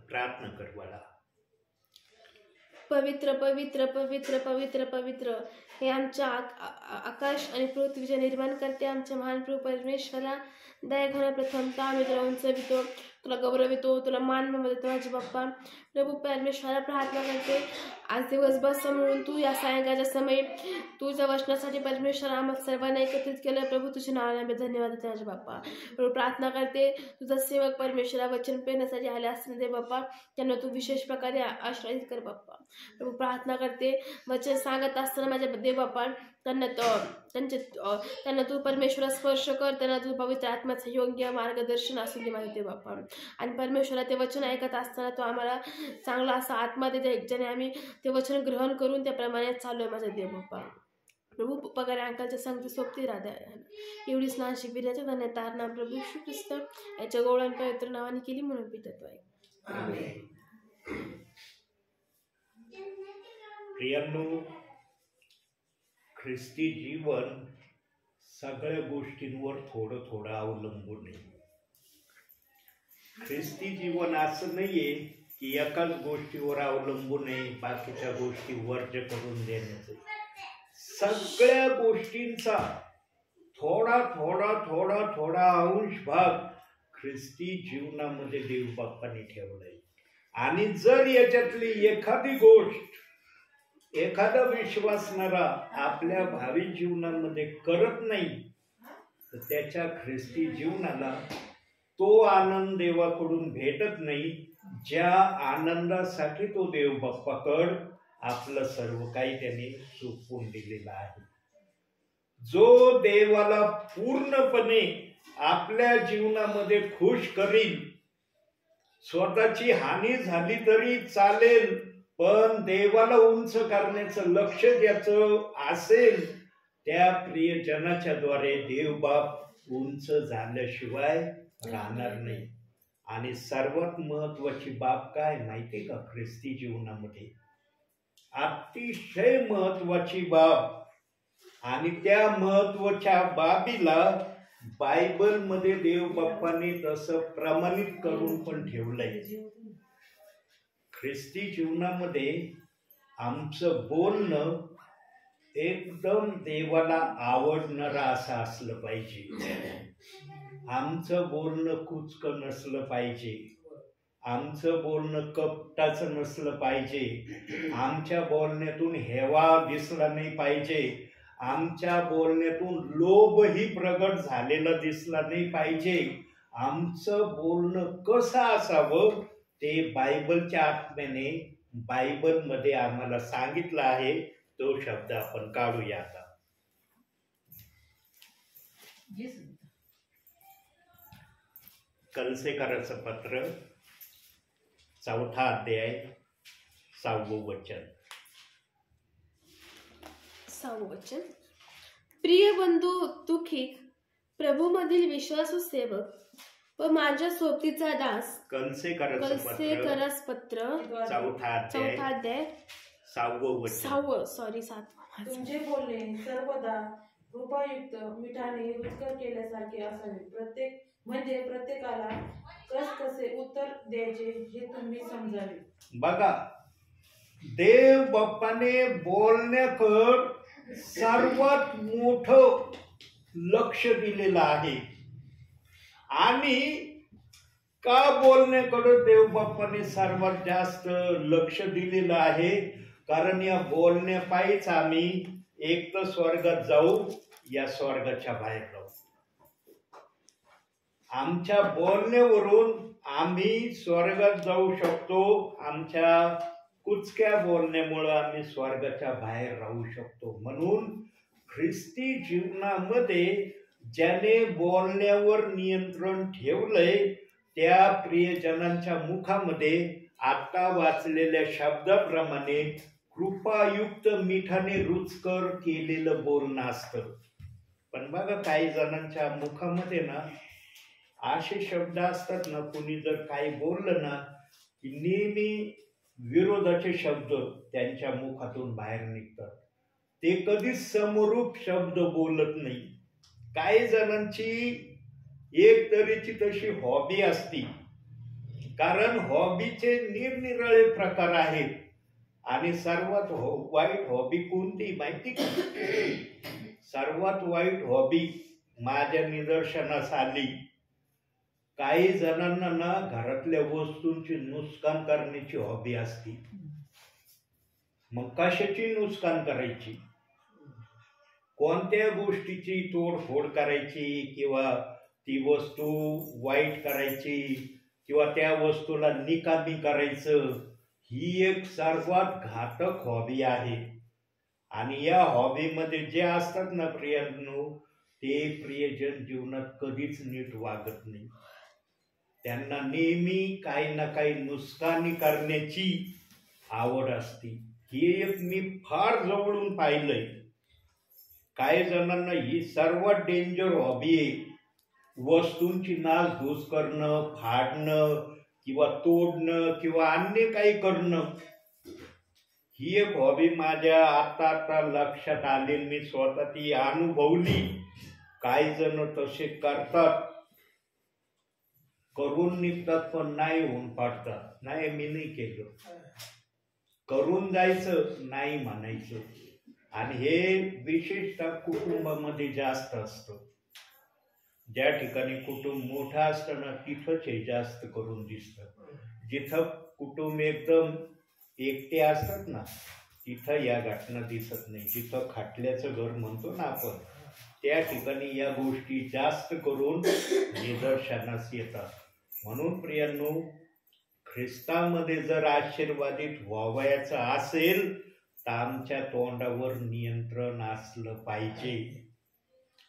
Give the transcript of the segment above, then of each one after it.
प्रार्थना कर बाळा. पवित्र पवित्र पवित्र पवित्र पवित्र हे आमच्या आकाश आणि पृथ्वीचे निर्माण करते आमच्या महान प्रभू परमेश्वरा, दया घ्या. प्रथमतः आम्ही तुला उंचवितो, तुला गौरवितो, तुला मान देतो माझे बाप्पा. प्रभू परमेश्वरा, प्रार्थना करते आज दिवसभर समोरून तू या सायंकाळच्या समयी तुझ्या वचनासाठी परमेश्वर आम्हाला सर्वांना एकत्रित केलं. प्रभू तुझ्या नावाने धन्यवाद देते माझे बाप्पा. प्रभू प्रार्थना करते तुझा सेवक परमेश्वरा वचन पेरण्यासाठी आले असतील दे बाप्पा, त्यांना तू विशेष प्रकारे आश्रयित कर बाप्पा. प्रभू प्रार्थना करते वचन सांगत असताना माझ्या देव बाप्पा त्यांना तू परमेश्वरा स्पर्श कर, त्यांना तू पवित्र आत्म्याचं योग्य मार्गदर्शन असू दे माझे देव बाप्पा. आणि परमेश्वरा ते वचन ऐकत असताना तो आम्हाला चांगला असा आत्मा देते, ज्याने आम्ही ते वचन ग्रहण करून त्याप्रमाणे चाललोय माझा देव बाप्पा. प्रभू पगार अंकालच्या सांगते सोबती राधा एवढी स्नान शिबिराच्या धन्य तार नाम प्रभू येशू ख्रिस्त याच्या गौरव पवित्र नावाने केली म्हणून पितत्व आहे. प्रियांनो, ख्रिस्ती जीवन सगळ्या गोष्टींवर थोडं थोडं अवलंबून आहे. ख्रिस्ती जीवन असं नाहीये की एकाच गोष्टीवर अवलंबून आहे, बाकीच्या गोष्टी वर्ज्य करून देण्याचं. सगळ्या गोष्टींचा थोडा थोडा थोडा थोडा अंश भाग ख्रिस्ती जीवनामध्ये देव बाप्पाने ठेवलाय. आणि जर याच्यातली एखादी गोष्ट एखादा विश्वासणारा आपल्या भावी जीवनामध्ये करत नाही, तर त्याच्या ख्रिस्ती जीवनाला तो आनंद देवाकडून भेटत नाही, ज्या आनंदासाठी तो देव बाप्पाकड आपलं सर्व काही त्याने सोपवून दिलेलं आहे. जो देवाला पूर्णपणे आपल्या जीवनामध्ये खुश करील, स्वतःची हानी झाली तरी चालेल, पण देवाला उंच करण्याचं लक्ष ज्याचं असेल, त्या प्रियजनाच्या द्वारे देवबाप उंच झाल्याशिवाय राहणार नाही. आणि सर्वात महत्वाची बाब काय माहितीये का ख्रिस्ती जीवनामध्ये? अतिशय महत्वाची बाब, आणि त्या महत्वाच्या बाबीला बायबलमध्ये देव बाप्पाने तसं प्रमाणित करून पण ठेवलंय. ख्रिस्ती जीवनामध्ये आमचं बोलणं एकदम देवाला आवडणारं असं असलं पाहिजे. आमचं बोलणं कुचकं नसलं पाहिजे, आमचं बोलणं कपटाचं नसलं पाहिजे, आमच्या बोलण्यातून हेवा दिसला नाही पाहिजे, आमच्या बोलण्यातून लोभही प्रगट झालेला दिसला नाही पाहिजे. आमचं बोलणं कसं असावं ते बायबलच्या आत्म्याने बायबलमध्ये आम्हाला सांगितलं आहे. तो शब्द आपण काढूया आता. कलसेकराचं पत्र 4 अध्याय 6 वचन. प्रिय बंधू तुखिक, प्रभूमधील विश्वासू सेवक व माझ्या सोबतीचा दास कलसेकरास पत्र 4 अध्याय 7 तुमचे बोलणे सर्वदा कृपायुक्त मिठाने रुचकर केल्यासारखे असावे, प्रत्येकाला कसे उत्तर द्यायचे हे तुम्ही समजावे. बघा, देव बाप्पाने बोलण्याकडे सर्वात मोठं लक्ष दिलेलं आहे. आणि का बोलण्याकडे देव बाप्पाने सर्वात जास्त लक्ष दिलेलं आहे? कारण या बोलण्यापायीच आम्ही एक तर स्वर्गात जाऊ या स्वर्गाच्या बाहेर राहू. आमच्या बोलण्यावरून आम्ही स्वर्गात जाऊ शकतो, आमच्या कुचक्या बोलण्यामुळे आम्ही स्वर्गाच्या बाहेर राहू शकतो. म्हणून ख्रिस्ती जीवनामध्ये ज्याने बोलण्यावर नियंत्रण ठेवलंय, त्या प्रियजनांच्या मुखामध्ये आता वाचलेल्या शब्दाप्रमाणे कृपायुक्त मिठाने रुचकर केलेलं बोलणं असतं. पण बघा, काही जणांच्या मुखामध्ये ना असे शब्द असतात ना, कुणी जर काही बोललं ना की नेहमी विरोधाचे शब्द त्यांच्या मुखातून बाहेर निघतात. ते कधीच समरूप शब्द बोलत नाही. काही जणांची एक तऱ्हेची तशी हॉबी असती कारण हॉबीचे निरनिराळे प्रकार आहेत आणि सर्वात वाईट हॉबी कोणती माहिती का? सर्वात वाईट हॉबी माझ्या निदर्शनास आली, काही जणांना ना घरातल्या वस्तूंची नुकसान करण्याची हॉबी असते. मग कशाची नुकसान करायची, कोणत्या गोष्टीची तोडफोड करायची किंवा ती वस्तू वाईट करायची किंवा त्या वस्तूला निकामी करायचं, ही एक सर्वात घातक हॉबी आहे. आणि या हॉबीमध्ये जे असतात ना प्रियांनो, ते प्रियजन जीवनात कधीच नीट वागत नाही. त्यांना नेहमी काही ना काही नुकसानी करण्याची आवड असते. ही एक मी फार जवळून पाहिलंय. काही जणांना ही सर्वात डेंजर हॉबी आहे. वस्तूंची नासधूस करणं, फाडणं किंवा तोडणं किंवा अन्य काही करणं, ही एक हॉबी माझ्या आता लक्षात आली. मी स्वतः ती अनुभवली. काही जण तसे करतात, करून निघतात पण नाही होऊन पाडतात. नाही, मी नाही केलं, करून जायचं, नाही म्हणायचं. आणि हे विशेषतः कुटुंबामध्ये जास्त असतं. ज्या ठिकाणी कुटुंब मोठं असतं ना, तिथंच हे जास्त करून दिसतं. जिथं कुटुंब एकदम एकटे असतात ना, तिथं या घटना दिसत नाही. जिथं खाटल्याचं घर म्हणतो ना आपण, त्या ठिकाणी या गोष्टी जास्त करून निदर्शनास येतात. म्हणून प्रियांनो, ख्रिस्तामध्ये जर आशीर्वादित व्हावयाचं असेल तर आमच्या तोंडावर नियंत्रण असलं पाहिजे.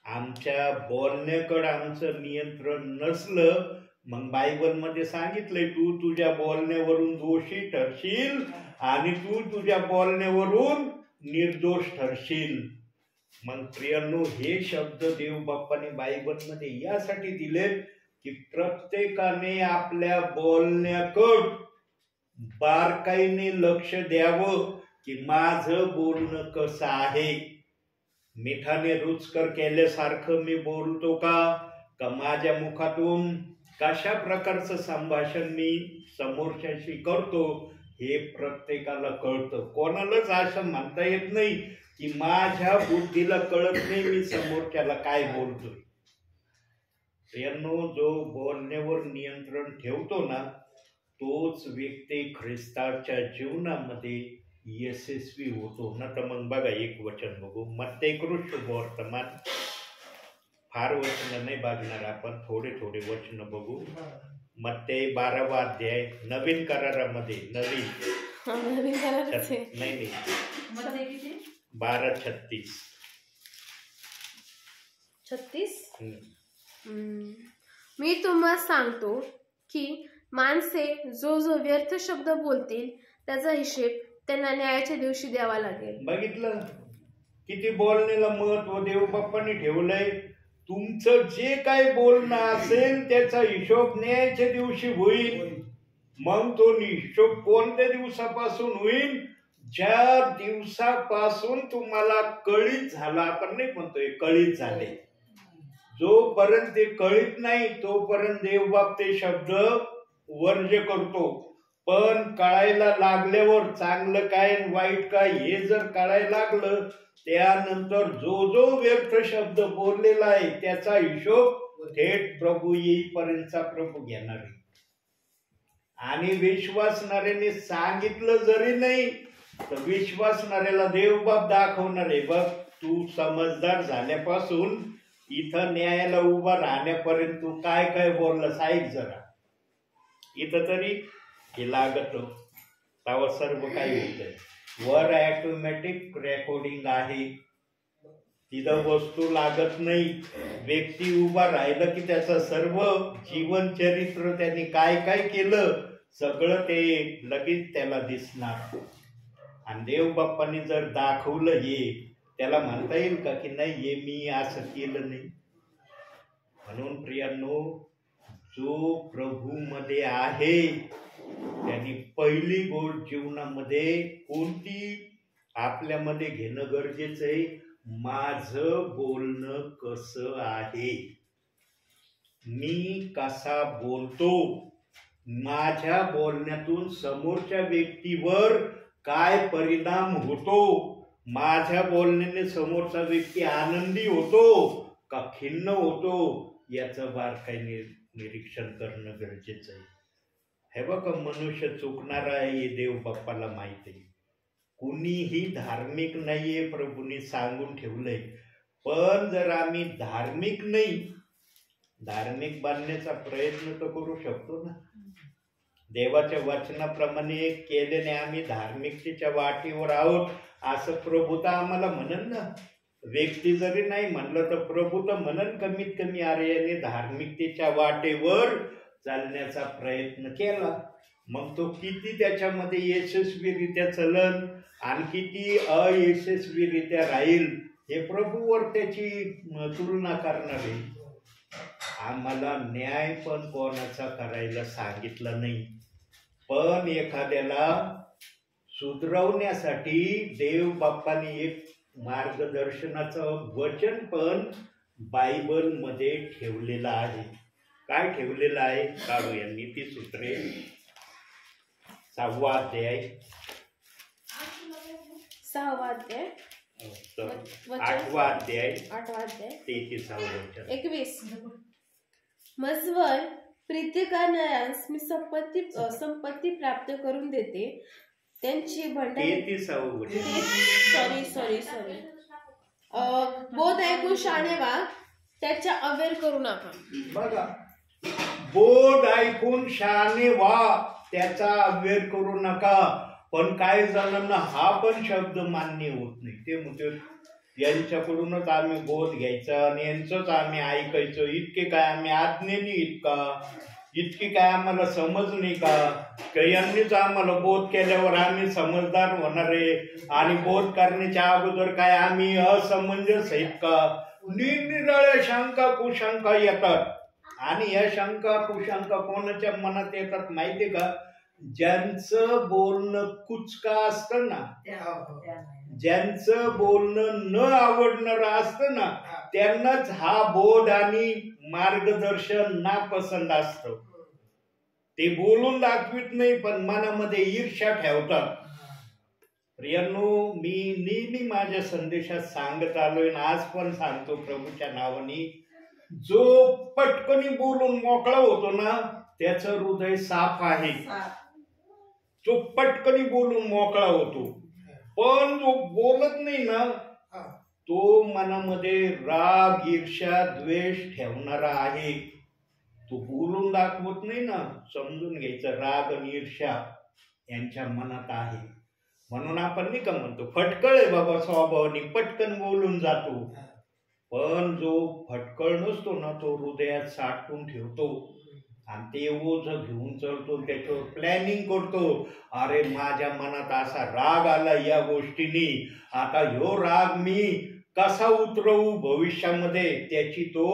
आमच्या बोलण्याकडे आमचं नियंत्रण नसलं, मग बायबलमध्ये सांगितलंय, तू तुझ्या बोलण्यावरून दोषी ठरशील आणि तू तुझ्या बोलण्यावरून निर्दोष ठरशील. मग प्रियांनो, हे शब्द देव बाप्पाने बायबलमध्ये यासाठी दिलेत की प्रत्येकाने आपल्या बोलण्याकडं बारकाईने लक्ष द्यावं की माझं बोलणं कसं आहे. मिठाने रुचकर केल्यासारखं मी बोलतो का माझ्या मुखातून कशा प्रकारचं संभाषण मी समोरच्याशी करतो, हे प्रत्येकाला कळतं. कोणालाच असं म्हणता येत नाही की माझ्या बुद्धीला कळत नाही मी समोरच्याला काय बोलतोय. यांनो, जो बोलण्यावर नियंत्रण ठेवतो ना, तोच व्यक्ती ख्रिस्ताच्या जीवनामध्ये यशस्वी होतो ना. तर मग बघा, एक वचन बघू, मत्तेय शुभवर्तमान. फार वचन नाही बघणार आपण, थोडे थोडे वचन बघू. मत्तेय 12वा अध्याय, नवीन करारामध्ये, नवीन नाही 12:36. मी तुम्हाला सांगतो की माणसे जो जो व्यर्थ शब्द बोलतील त्याचा हिशेब त्यांना न्यायाच्या दिवशी द्यावा लागेल. बघितलं किती बोलण्याला महत्व देव बाप्पांनी ठेवलंय. तुमचं जे काय बोलणं असेल त्याचा हिशोब न्यायाच्या दिवशी होईल. मग तो हिशोब कोणत्या दिवसापासून होईल? ज्या दिवसापासून तुम्हाला कळीत झाला, आपण नाही म्हणतोय कळीत झाले, जोपर्यंत ते कळीत नाही तोपर्यंत देवबाप ते शब्द वर्ज्य करतो. पण कळायला लागल्यावर चांगलं काय वाईट काय हे जर कळायला लागलं, त्यानंतर जो जो व्यर्थ शब्द बोललेला आहे त्याचा हिशोब थेट प्रभू येईपर्यंतचा प्रभू घेणार आहे. आणि विश्वासणाऱ्याने सांगितलं जरी नाही तर विश्वासणाऱ्याला देवबाप दाखवणार आहे, बघ तू समजदार झाल्यापासून इथं न्यायाला उभा राहण्यापर्यंत तू काय काय बोललास ऐक जरा. इथं तरी हे लागत, तेव्हा सर्व काही होतंय. वर ऑटोमॅटिक रेकॉर्डिंग आहे, तिथं वस्तू लागत नाही. व्यक्ती उभा राहिलं की त्याचं सर्व जीवन चरित्र, त्यांनी काय काय केलं सगळं ते लगेच त्याला दिसणार. आणि देव बाप्पांनी जर दाखवलं हे, त्याला म्हणता येईल का की नाही हे मी असं केलं नाही. म्हणून प्रियांनो, जो प्रभू मध्ये आहे त्यांनी पहिली गोष्ट जीवनामध्ये कोणती आपल्यामध्ये घेणं गरजेचं आहे? माझं बोलणं कसं आहे, मी कसा बोलतो, माझ्या बोलण्यातून समोरच्या व्यक्तीवर काय परिणाम होतो, माझ्या बोलण्याने समोरचा व्यक्ती आनंदी होतो का खिन्न होतो, याचं बारकाईने निरीक्षण करणं गरजेचं आहे. हे बघा, मनुष्य चुकणार आहे हे देव बाप्पाला माहित आहे. कुणीही धार्मिक नाहीये, प्रभूंनी सांगून ठेवलंय. पण जर आम्ही धार्मिक नाही, धार्मिक बनण्याचा प्रयत्न तर करू शकतो ना. देवाच्या वचनाप्रमाणे केल्याने आम्ही धार्मिकतेच्या वाटेवर आहोत असं प्रभू तर आम्हाला म्हणन ना. व्यक्ती जरी नाही म्हणलं तर प्रभू तर म्हणन कमीत कमी, अरे याने धार्मिकतेच्या वाटेवर चालण्याचा प्रयत्न केला. मग तो किती त्याच्यामध्ये यशस्वीरित्या चलन आणि किती अयशस्वीरित्या राहील हे प्रभूवर त्याची तुलना करणार आहे. आम्हाला न्याय पण कोणाचा करायला सांगितलं नाही, पण एखाद्याला सुधरवण्यासाठी देव बाप्पाने एक मार्गदर्शनाचं वचन पण बायबल मध्ये ठेवलेलं आहे. काय ठेवलेलं आहे? काढू यांनी ती सूत्रे. 6वा अध्याय 6वा अध्याय 8वा अध्याय 8वा अध्याय 33वा वचन 21. मजवर प्रीती करणाऱ्यांस मी संपत्ती प्राप्त करून देते, त्यांची भंडारी. 33वा वचन. सॉरी बोध ऐकून शहाणे व्हा, त्याच्या अवेर करू नका. बघा, बोध ऐकून शहाणे व्हा, त्याचा अव्यय करू नका. पण काय झालं ना, हा पण शब्द मान्य होत नाही. ते म्हणते यांच्याकडूनच आम्ही बोध घ्यायचा आणि यांचंच आम्ही ऐकायचं, इतके काय आम्ही आज्ञेने इतकी काय आम्हाला समज नाही का यांनीच आम्हाला बोध केल्यावर आम्ही समजदार होणार आहे आणि बोध करण्याच्या अगोदर काय आम्ही असमंजस आहेत का. निरनिराळ्या शंका कुशंका येतात. आणि या शंका कुशंका कोणाच्या मनात येतात माहितीये का? ज्यांचं बोलणं कुचका असतं ना, ज्यांचं बोलणं न आवडणारं असतं ना, त्यांनाच हा बोध आणि मार्गदर्शन नापसंत असतं. ते बोलून दाखवित नाही पण मनामध्ये ईर्ष्या ठेवतात. प्रियांनो, मी नेहमी माझ्या संदेशात सांगत आलोय आणि आज पण सांगतो प्रभूच्या नावाने, जो पटकनी बोलून मोकळा होतो ना त्याचं हृदय साफ आहे. जो पटकनी बोलून मोकळा होतो. पण जो बोलत नाही ना तो मनामध्ये राग ईर्ष्या द्वेष ठेवणारा आहे. तो बोलून दाखवत नाही ना, समजून घ्यायचं राग आणि ईर्ष्या यांच्या मनात आहे. म्हणून आपण नाही का म्हणतो फटकळ आहे बाबा स्वभावाने, पटकन बोलून जातो. पण जो फटकळ नसतो ना तो हृदयात साठवून ठेवतो आणि ते ओझ घेऊन चलतो, त्याच्यावर प्लॅनिंग करतो. अरे माझ्या मनात असा राग आला या गोष्टीने, आता ह्यो राग मी कसा उतरवू भविष्यामध्ये, त्याची तो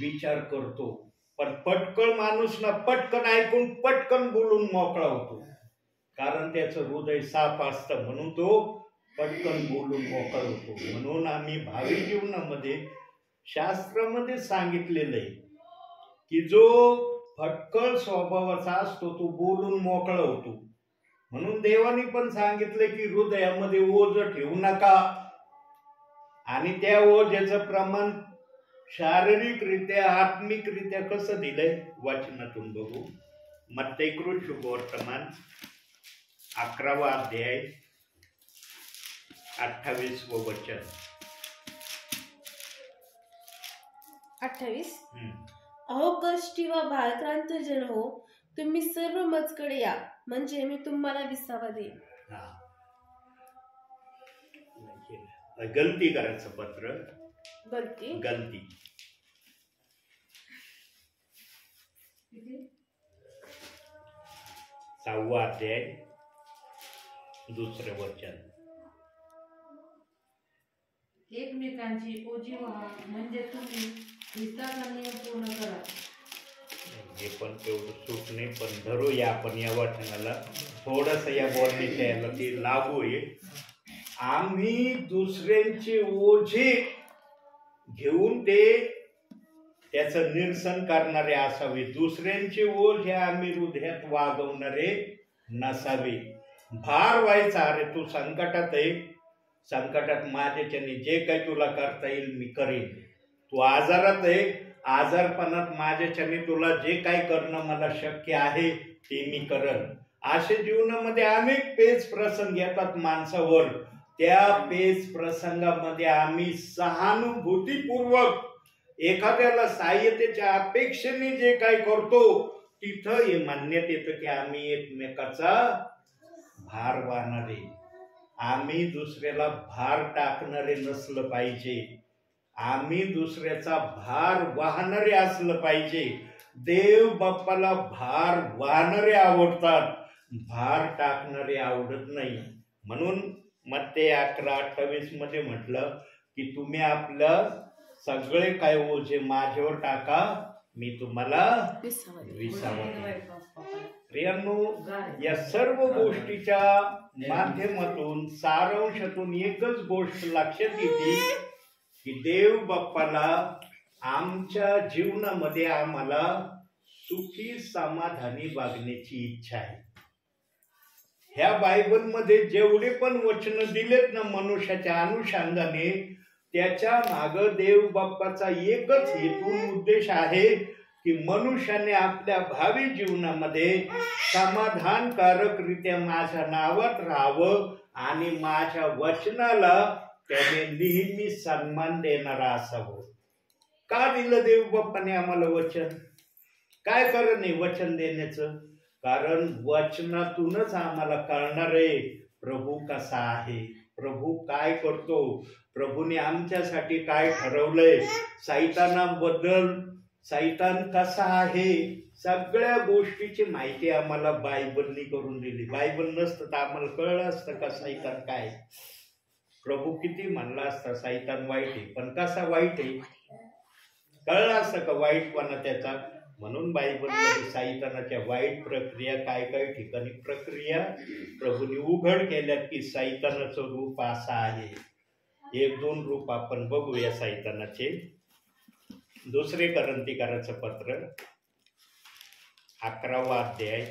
विचार करतो. पण पटकन माणूस ना पटकन ऐकून पटकन बोलून मोकळा होतो, कारण त्याचं हृदय साफ असतं म्हणून तो पटकन बोलून मोकळा होतो. म्हणून आम्ही भावी जीवनामध्ये शास्त्रामध्ये सांगितलेलं आहे की जो फटकळ स्वभावाचा असतो तो बोलून मोकळा होतो. म्हणून देवाने पण सांगितलं की हृदयामध्ये ओझ ठेवू नका. आणि त्या ओझ्याचं प्रमाण शारीरिकरित्या आत्मिकरित्या कसं दिलंय वाचनातून बघू. मत्तेकृत शुभवर्तमान 11वा अध्याय 28वं वचन. 28. अहो कष्टी व भाराक्रांत जन हो, तुम्ही सर्व मजकडे या, म्हणजे मी तुम्हाला विसावा देईन. गलती करायचं पत्र, गलती. सहावा अध्याय 2रं वचन. एकमेकांची ओझी व्हा, म्हणजे तुम्ही ख्रिस्ताचा नियम पूर्ण करा. हे पण तेवढं सुख नाही, पण धरूया आपण या वचनाला थोडस, या बोलण्याच्या याला ते लागू आहे. आम्ही दुसऱ्यांचे ओझे घेऊन ते त्याचं निरसन करणारे असावे, दुसऱ्यांचे ओझे आम्ही हृदयात वागवणारे नसावे. भार व्हायचा, अरे तू संकटात आहे, संकटात माझ्याच्याने जे काही तुला करता येईल मी करीन. तू आजारात आहे, आजारपणात माझ्याच्याने तुला जे काही करणं मला शक्य आहे ते मी करन. असे जीवनामध्ये अनेक पेच प्रसंग येतात माणसावर. त्या पेच प्रसंगामध्ये आम्ही सहानुभूतीपूर्वक एखाद्याला सहाय्यतेच्या अपेक्षेने जे काही करतो तिथं हे मान्यत येतं की आम्ही एकमेकाचा भार वाहणारे, आम्ही दुसऱ्याला भार टाकणारे नसलं पाहिजे, आम्ही दुसऱ्याचा भार वाहणारे असलं पाहिजे. देव बाप्पाला भार वाहणारे आवडतात, भार टाकणारे आवडत नाही. म्हणून मत्ते 11:28 मध्ये म्हटलं की तुम्ही आपलं सगळे काय ओझे माझ्यावर टाका, मी तुम्हाला विसावते. प्रियांनो, या सर्व गोष्टीच्या माध्यमातून सारांशातून एकच गोष्ट लक्षात येते की देव बाप्पाला आमच्या जीवनामध्ये आम्हाला सुखी समाधानी वागण्याची इच्छा आहे. ह्या बायबलमध्ये जेवढे पण वचन दिलेत ना मनुष्याच्या अनुषंगाने, त्याच्या माग देव बाप्पाचा एकच हेतू उद्देश आहे की मनुष्याने आपल्या भावी जीवनामध्ये समाधानकारकरित्या माझ्या नावात राहावं आणि माझ्या वचनाला त्याने नेहमी सन्मान देणारा असावं. का दिलं देव बाप्पाने आम्हाला वचन? काय कारण आहे वचन देण्याचं? कारण वचनातूनच आम्हाला कळणार आहे प्रभू कसा आहे, प्रभू काय करतो, प्रभूने आमच्यासाठी काय ठरवलंय, सैतानाबद्दल सैतान कसा आहे, सगळ्या गोष्टीची माहिती आम्हाला बायबलनी करून दिली. बायबल नसतं तर आम्हाला कळलं असतं का सैतान काय. प्रभू किती म्हणला असता सैतान वाईट आहे, पण कसा वाईट आहे कळलं असतं का वाईटपणा त्याचा. म्हणून बायबलमध्ये सैतानाच्या वाईट प्रक्रिया काय काय ठिकाणी प्रक्रिया प्रभूने उघड केल्यात की सैतानाचं रूप असं आहे. 1-2 रूप आपण बघूया सैतानाचे. 2 कोरिंथीकराचं पत्र 11वा अध्याय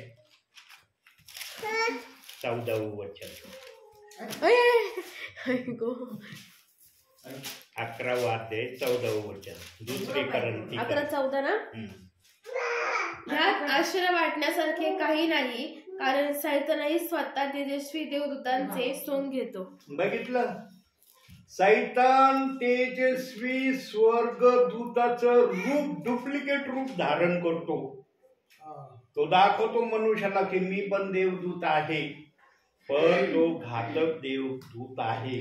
14वे वचन. 11वा अध्याय 14वे वचन. 2 कोरिंथी 11:14 ना. ह्यात आश्चर्य वाटण्यासारखे काही नाही, कारण सैतानही स्वतः तेजस्वी देवदूतांचे सोंग घेतो. बघितलं, सैतान तेजस्वी स्वर्गदूताचं रूप, डुप्लिकेट रूप धारण करतो. तो दाखवतो मनुष्याला की मी पण देवदूत आहे, पण तो घातक देवदूत आहे.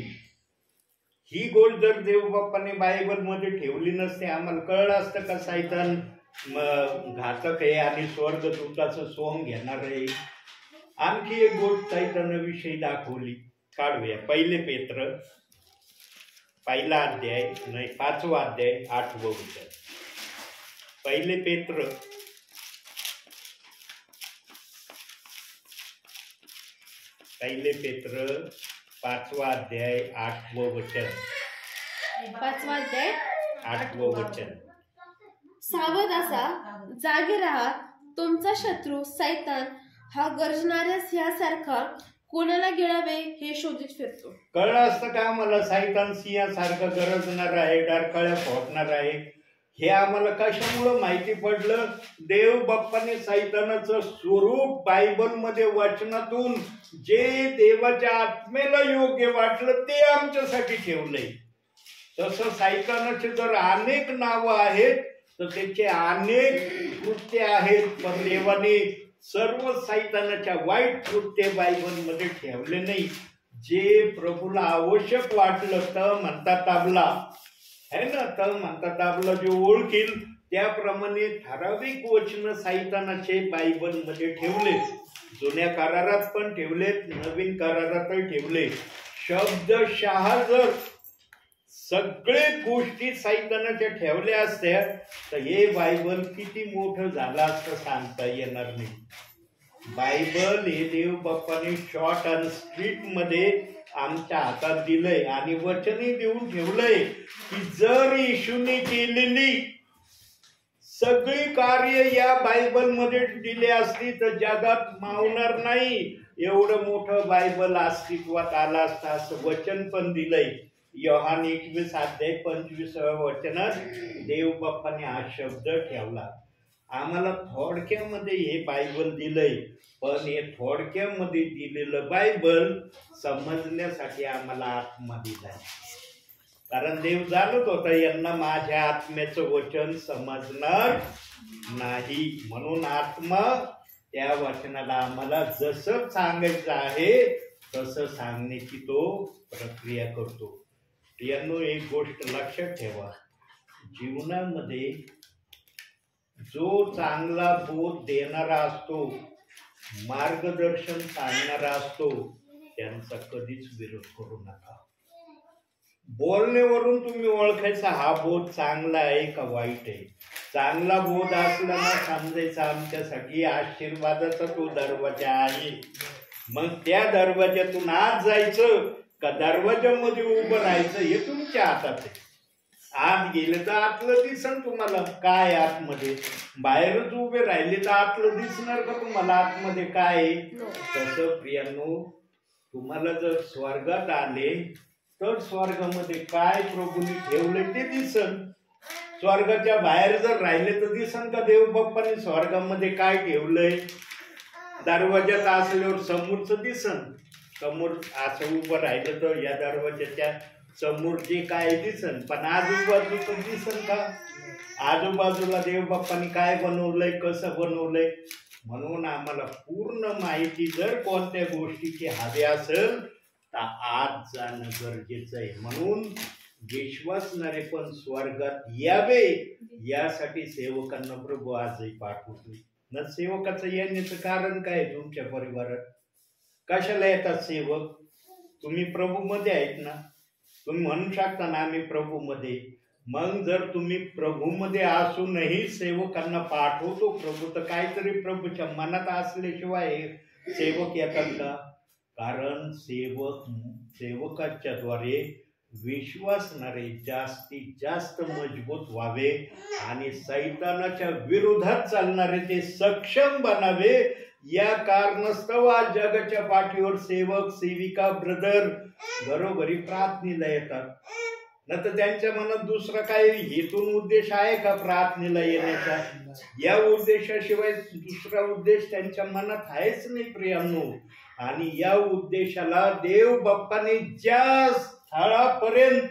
ही गोष्ट जर देव बाप्पाने बायबल मध्ये ठेवली नसते, आम्हाला कळलं असतं का सैतान घातक आहे आणि स्वर्गदूताचं सोंग घेणार आहे. आणखी एक गोष्ट सैतानाविषयी दाखवली, काढूया. 1 पेत्र 1 अध्याय 5वा अध्याय 8वं वचन. 1 पेत्र 5वा अध्याय 8वं वचन. 5वा अध्याय 8वं वचन. सावध असा, जागे राहा, तुमचा शत्रू सैतान हा गर्जणाऱ्या सिंहासारखा कोणाला गिळावे हे शोधित फिरतो. कळलं असतं का आम्हाला सैतान सिंहासारखं गरजणार आहे, डरकाळ्या फोडणार आहे. हे आम्हाला कशामुळं माहिती पडलं? देव बाप्पाने सैतानाचं स्वरूप बायबलमध्ये वचनातून जे देवाच्या आत्मेला योग्य वाटलं ते आमच्यासाठी ठेवलंय. तसं सैतानाचे जर अनेक नावं आहेत तर त्याचे अनेक कृत्य आहेत, पण देवाने सर्व सैतानाच्या वाईट कृत्य बायबलमध्ये ठेवले नाही. जे प्रभूला आवश्यक वाटलं तर म्हणता ताबला है ना, तर म्हणता ताबला जे ओळखील त्याप्रमाणे ठराविक वचन सैतानाचे बायबलमध्ये ठेवले. जुन्या करारात पण ठेवलेत, नवीन करारातही ठेवले. शब्दशः जर सगळे गोष्टी सैतानाच्या ठेवल्या असत्या तर हे बायबल किती मोठं झालं असतं सांगता येणार नाही. बायबल हे देव बाप्पाने शॉर्ट अँड स्ट्रीट मध्ये आमच्या हातात दिलंय आणि वचनही देऊन ठेवलंय की जर येशूने केलेली सगळी कार्य या बायबलमध्ये दिले असती तर जगात मावणार नाही. एवढं मोठं बायबल अस्तित्वात आलं असतं असं वचन पण दिलंय. योहान 21:25 वचनात देव बाप्पाने हा शब्द ठेवला. आम्हाला थोडक्यामध्ये हे बायबल दिलंय, पण हे थोडक्यामध्ये दिलेलं बायबल समजण्यासाठी आम्हाला आत्मा दिलाय. कारण देव जाणत होता यांना माझ्या आत्म्याचं वचन समजणार नाही, म्हणून आत्मा त्या वचनाला आम्हाला जसं सांगायचं आहे तसं सांगण्याची तो प्रक्रिया करतो. यांनो एक गोष्ट लक्षात ठेवा, जीवनामध्ये जो चांगला बोध देणारा असतो, मार्गदर्शन सांगणारा असतो, त्यांचा कधीच विरोध करू नका. बोलण्यावरून तुम्ही ओळखायचा हा बोध चांगला आहे का वाईट आहे. चांगला बोध असला ना समजायचा आमच्यासाठी आशीर्वादाचा तो दरवाजा आहे. मग त्या दरवाज्यातून आत जायचं का दरवाजामध्ये उभं राहायचं हे तुमच्या हातात आहे. आत गेले तर आतलं दिसन तुम्हाला काय आतमध्ये, बाहेरच उभे राहिले तर आतलं दिसणार का तुम्हाला आतमध्ये काय आहे. तसं प्रियांनो, तुम्हाला जर स्वर्गात आले तर स्वर्गामध्ये काय प्रभूंनी ठेवले ते दिसन. स्वर्गाच्या बाहेर जर राहिले तर दिसन का देव बाप्पाने स्वर्गामध्ये काय ठेवलंय. दरवाजात असल्यावर समोरचं दिसन. समोर असं उभं राहिलं तर या दरवाजाच्या समोर जे काय दिसन, पण आजूबाजूचं दिसन का. आजूबाजूला देव बाप्पाने काय बनवलंय, कसं बनवलंय. म्हणून आम्हाला पूर्ण माहिती जर कोणत्या गोष्टीची हवी असेल तर आत जाणं गरजेचं आहे. म्हणून विश्वासणारे पण स्वर्गात यावे यासाठी सेवकांना प्रभू आजही पाठवतो. न सेवकाचं येण्याचं कारण काय. तुमच्या परिवारात कशाला येतात सेवक. तुम्ही प्रभूमध्ये आहेत ना. तुम्ही म्हणू शकता ना आम्ही प्रभूमध्ये. मग जर तुम्ही प्रभूमध्ये असूनही सेवकांना पाठवतो प्रभू, तर काहीतरी प्रभूच्या मनात असल्याशिवाय सेवक येतात का. कारण सेवकाच्या द्वारे विश्वासणारे जास्तीत जास्त मजबूत व्हावे आणि सैतानाच्या विरोधात चालणारे ते सक्षम बनावे. या कारणास्तव आज जगाच्या पाठीवर सेवक सेविका ब्रदर घरोघरी प्रार्थनेला येतात. न तर त्यांच्या मनात दुसरा काही हेतून उद्देश आहे का प्रार्थनेला येण्याचा. या उद्देशाशिवाय दुसरा उद्देश त्यांच्या मनात आहेच नाही प्रियांनो. आणि या उद्देशाला देव बाप्पाने ज्या स्थळापर्यंत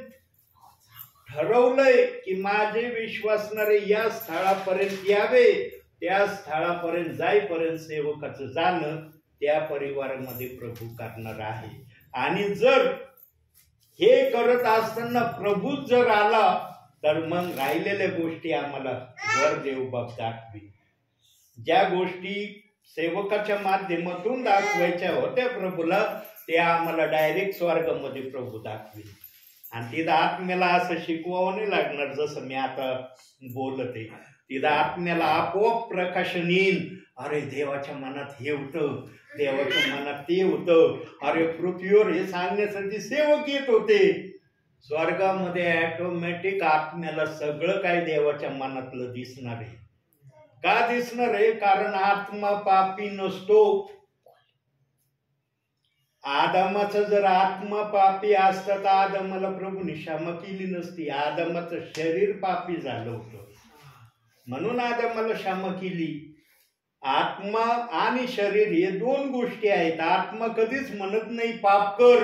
ठरवलंय की माझे विश्वासणारे या स्थळापर्यंत यावे, त्या स्थळापर्यंत जाईपर्यंत सेवकाचं जाणं त्या परिवारामध्ये प्रभू करणार आहे. आणि जर हे करत असताना प्रभूच जर आला तर मग राहिलेल्या गोष्टी आम्हाला वर देव बाप दाखवी. ज्या गोष्टी सेवकाच्या माध्यमातून दाखवायच्या होत्या प्रभूला, ते आम्हाला डायरेक्ट स्वर्गामध्ये प्रभू दाखवी. आणि तिथं आत्म्याला असं शिकवावं नाही लागणार जसं मी आता बोलत आहे. तिथं आत्म्याला आपोआप प्रकाशन येईल. अरे देवाच्या मनात हे होतं, देवाच्या मनात ते होतं. अरे पृथ्वीवर हे सांगण्यासाठी सेवक येत होते. स्वर्गामध्ये ऑटोमॅटिक आत्म्याला सगळं काय देवाच्या मनातलं दिसणार आहे. का दिसणार आहे. कारण आत्मा पापी नसतो. आदमाचा जर आत्मा पापी असता तर आदमाला प्रभूने क्षमा केली नसती. आदमाचं शरीर पापी झालं होतं म्हणून आदमाला क्षमा केली. आत्मा आणि शरीर हे दोन गोष्टी आहेत. आत्मा कधीच म्हणत नाही पाप कर,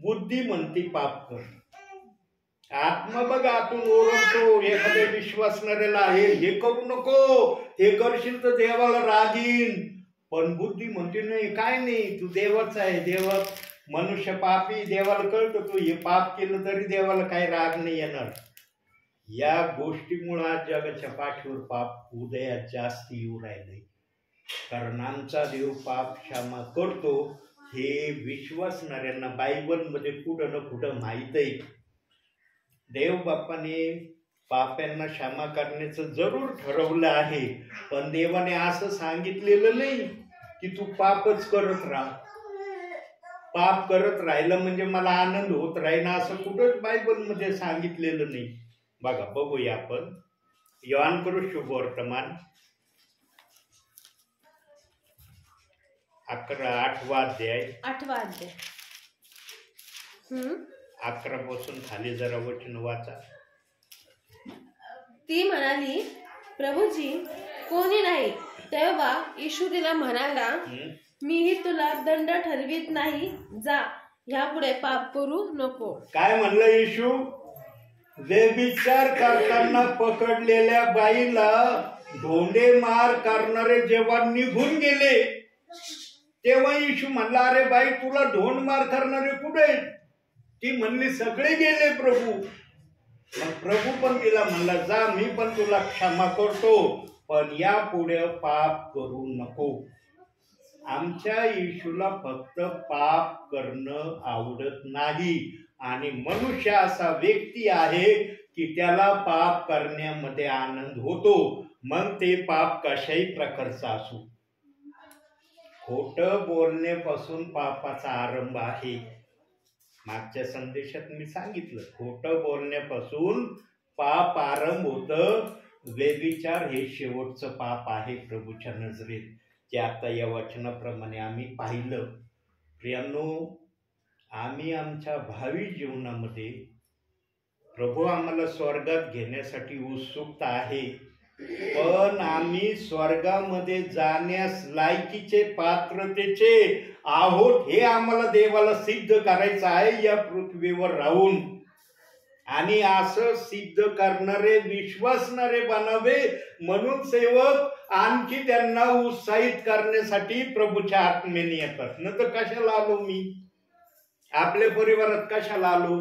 बुद्धी म्हणते पाप कर. आत्मा बघा आतून ओरडतो एखाद्या विश्वासणाऱ्याला हे करू नको, हे करशील तर देवाला राग येईन. पण बुद्धी म्हणते नाही, काय नाही, तू देवाचा आहे. देवा मनुष्य पापी, देवाला कळतं तू हे पाप केलं तरी देवाला काही राग नाही येणार. या गोष्टीमुळे आज जगाच्या पाठीवर पाप उदयात जास्त येऊ राहिले. कारण आमचा देव पाप क्षमा करतो हे विश्वासणाऱ्यांना बायबलमध्ये कुठं ना कुठं माहीत आहे. देव बाप्पाने पाप्यांना क्षमा करण्याचं जरूर ठरवलं आहे, पण देवाने असं सांगितलेलं नाही की तू पापच करत राहा. पाप करत राहिलं म्हणजे मला आनंद होत राहील असं कुठंच बायबलमध्ये सांगितलेलं नाही. बघा बघूया आपण योहान करू शुभवर्तमान 8वा अध्याय 8वा अध्याय. 11 पासून खाली जरा वचन वाचा. ती म्हणाली, प्रभूजी कोणी नाही. तेव्हा येशू तिला म्हणाला, मीही तुला दंड ठरवीत नाही, जा, ह्यापुढे पाप करू नको. काय म्हणलं येशू? व्यभिचार करताना पकडलेल्या बाईला धोंडे मार करणारे जेव्हा निघून गेले तेव्हा येशू म्हणला, अरे बाई, तुला धोंड मार करणारे कुठे? ती म्हणली, सगळे गेले प्रभू. मग प्रभू पण तिला म्हणला, जा, मी पण तुला क्षमा करतो, पण यापुढे पाप करू नको. आमच्या येशूला फक्त पाप करणं आवडत नाही, आणि मनुष्य असा व्यक्ती आहे की त्याला पाप करण्यामध्ये आनंद होतो, मग ते पाप कशाही प्रकारचं असो. खोटं बोलण्यापासून पापाचा आरंभ आहे. मागच्या संदेशात मी सांगितलं, खोटं बोलण्यापासून पाप आरंभ होतं. व्यभिचार हे शेवटचं पाप आहे प्रभूच्या नजरेत, जे आता या वचनाप्रमाणे आम्ही पाहिलं. प्रियांनो, आम्ही आमच्या भावी जीवनामध्ये प्रभू आम्हाला स्वर्गात घेण्यासाठी उत्सुकता आहे, पण आम्ही स्वर्गामध्ये जाण्यास लायकीचे, पात्रतेचे आहोत हे आम्हाला देवाला सिद्ध करायचं आहे या पृथ्वीवर राहून. आणि असं सिद्ध करणारे, विश्वासणारे बनावे म्हणून सेवक आणखी त्यांना उत्साहित करण्यासाठी प्रभूच्या आत्मेने येतात. न तर कशाला आलो मी? आपल्या परिवारात कशाला आलो?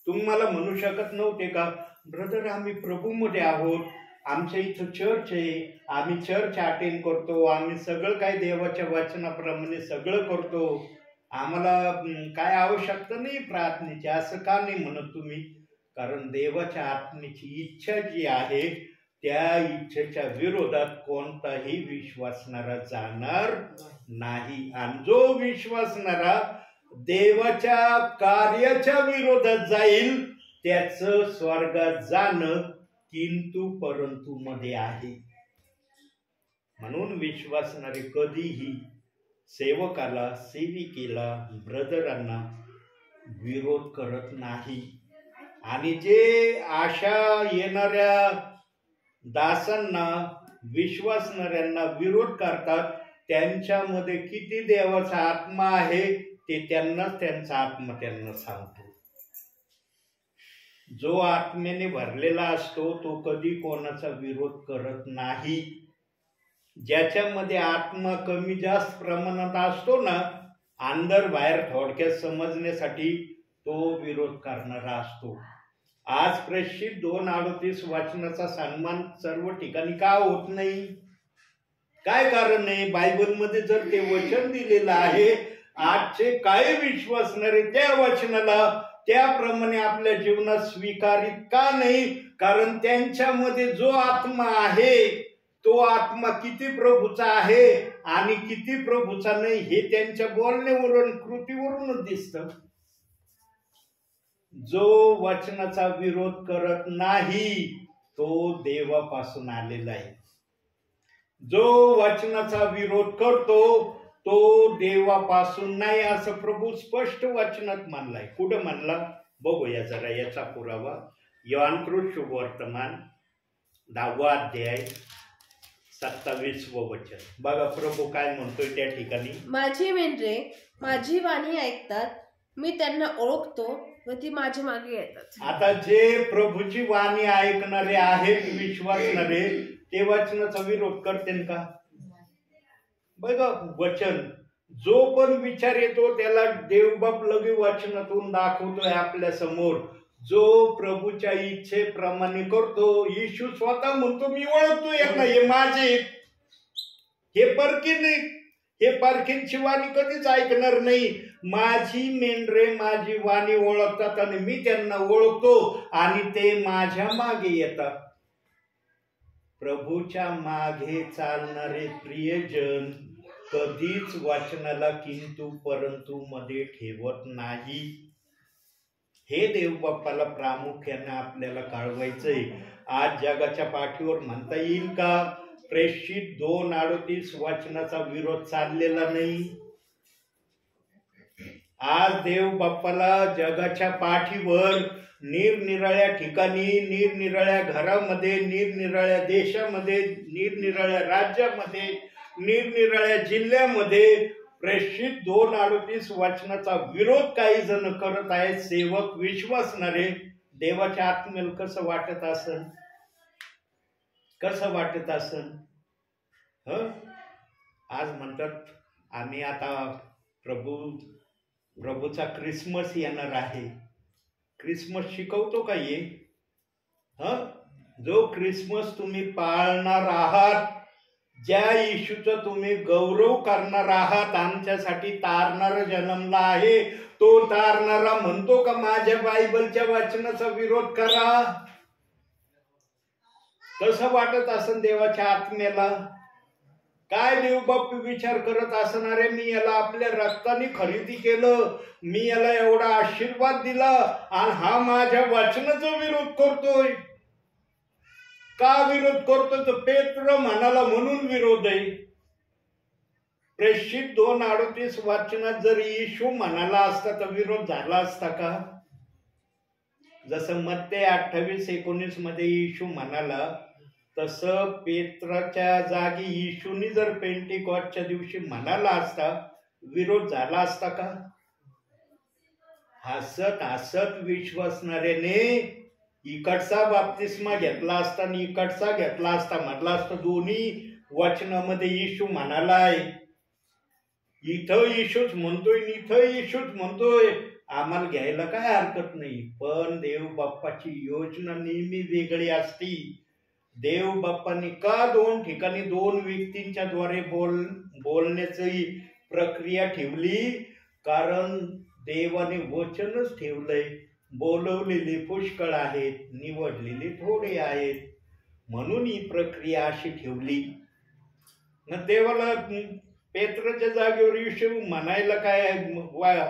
तुम्ही मला म्हणू शकत नव्हते का, ब्रदर आम्ही प्रभूमध्ये आहोत, आमच्या इथं चर्च आहे, आम्ही चर्च अटेंड करतो, आम्ही सगळं काय देवाच्या वचनाप्रमाणे सगळं करतो, आम्हाला काय आवश्यकता नाही प्रार्थनेची. असं का नाही म्हणत तुम्ही? कारण देवाच्या आत्मेची इच्छा जी आहे त्या इच्छेच्या विरोधात कोणताही विश्वासणारा जाणार नाही. आणि जो विश्वासणारा देवाच्या कार्याच्या विरोधात जाईल त्याचं स्वर्गात जाणं किंतु परंतु मध्ये आहे. म्हणून विश्वासणारे कधीही सेवकाला, सेविकेला, ब्रदरांना विरोध करत नाही. आणि जे आशा येणाऱ्या दासांना, विश्वासणाऱ्यांना विरोध करतात त्यांच्यामध्ये किती देवाचा आत्मा आहे ते त्यांनाच त्यांचा आत्मा त्यांना सांगतो. जो आत्म्याने भरलेला असतो तो कधी कोणाचा विरोध करत नाही. ज्याच्यामध्ये आत्मा कमी जास्त प्रमाणात असतो ना, अंदर बाहेर थोडक्यात समजण्यासाठी तो विरोध करणारा असतो. आज प्रेषित 2:38 वचनाचा सन्मान सर्व ठिकाणी का होत नाही? काय कारण आहे? बायबलमध्ये जर ते वचन दिलेलं आहे, आजचे काही विश्वासणारे त्या वचनाला त्याप्रमाणे आपल्या जीवनात स्वीकारित का नाही? कारण त्यांच्यामध्ये जो आत्मा आहे तो आत्मा किती प्रभूचा आहे आणि किती प्रभूचा नाही हे त्यांच्या बोलण्यावरून, कृतीवरूनच दिसतं. जो वचनाचा विरोध करत नाही तो देवापासून आलेला आहे. जो वचनाचा विरोध करतो तो देवापासून नाही, असं प्रभू स्पष्ट वचनात मानलाय. कुठं मानला बघूया जरा याचा पुरावा. योहान शुभवर्तमान 10वा अध्याय 27वं वचन बघा. प्रभू काय म्हणतोय त्या ठिकाणी? माझी मेंढरे माझी वाणी ऐकतात, मी त्यांना ओळखतो व ती माझ्या मागे येतात. आता जे प्रभूची वाणी ऐकणारे आहेत, विश्वासणारे, ते वचनाचा विरोध करतील का? बघा, वचन जो पण विचार येतो त्याला देवबाप लगे वचनातून दाखवतोय आपल्या समोर. जो प्रभूच्या इच्छेप्रमाणे करतो, येशू स्वतः म्हणतो मी ओळखतो यांना, हे माझे, हे परकीन नाही, हे परकीनची वाणी कधीच ऐकणार नाही. माझी मेंढरे माझी वाणी ओळखतात आणि मी त्यांना ओळखतो आणि ते माझ्या मागे येतात. प्रभूच्या मागे चालणारे प्रियजन कधीच वचनाला किंतु परंतु मध्ये ठेवत नाही. हे देवबाप्पाला प्रामुख्याने आपल्याला कळवायचंय. आज जगाच्या पाठीवर म्हणता येईल का प्रेषित 2:38 वचनाचा विरोध चाललेला नाही? आज देव बाप्पाला जगाच्या पाठीवर निरनिराळ्या ठिकाणी, निरनिराळ्या घरामध्ये, निरनिराळ्या देशामध्ये, निरनिराळ्या राज्यामध्ये, निरनिराळ्या जिल्ह्यामध्ये प्रेषित 2:38 वचनाचा विरोध काही जण करत आहेत. सेवक विश्वासणारे देवाच्या आत्म्याला कसं वाटत असन? कसं वाटत असन? आज म्हणतात आम्ही आता प्रभूचा क्रिसमस येणार आहे. क्रिसमस शिकवतो का ये? जो क्रिसमस तुम्ही पाळणार आहात, ज्या येशूचा तुम्ही गौरव करणार आहात, आमच्यासाठी तारणारा जन्मला आहे, तो तारणारा म्हणतो का माझ्या बायबलच्या वचनाचा विरोध करा? कसं वाटत असन देवाच्या आत्म्याला? काय देव बाप विचार करत असणार आहे, मी याला आपल्या रक्ताने खरेदी केलं, मी याला एवढा आशीर्वाद दिला आणि हा माझ्या वचनाचा विरोध करतोय. का विरोध करतोय? तर पेत्र म्हणाला म्हणून विरोध आहे. प्रेषित 2:38 वचनात जर येशू म्हणाला असता तर विरोध झाला असता का? जसं मत्ते 28:19 मध्ये येशू म्हणाला, तसं पेत्राच्या जागी येशूनी जर पेंटिकॉस्टच्या दिवशी म्हणाला असता, विरोध झाला असता का? हसत हसत विश्वासणाऱ्याने इकडचा बाप्तिस्मा घेतला असता आणि इकडचा घेतला असता, म्हटला असता दोन्ही वचनामध्ये येशू म्हणालाय. इथं येशूच म्हणतोय, इथं येशूच म्हणतोय, आम्हाला घ्यायला काय हरकत नाही. पण देव बाप्पाची योजना नेहमी वेगळी असती. देव बाप्पांनी का 2 ठिकाणी 2 व्यक्तींच्या द्वारे बोलण्याची प्रक्रिया ठेवली? कारण देवाने वचनच ठेवलंय, बोलवलेले पुष्कळ आहेत, निवडलेले थोडे आहेत, म्हणून ही प्रक्रिया अशी ठेवली. न देवाला पेत्राच्या जागेवर येशू म्हणायला काय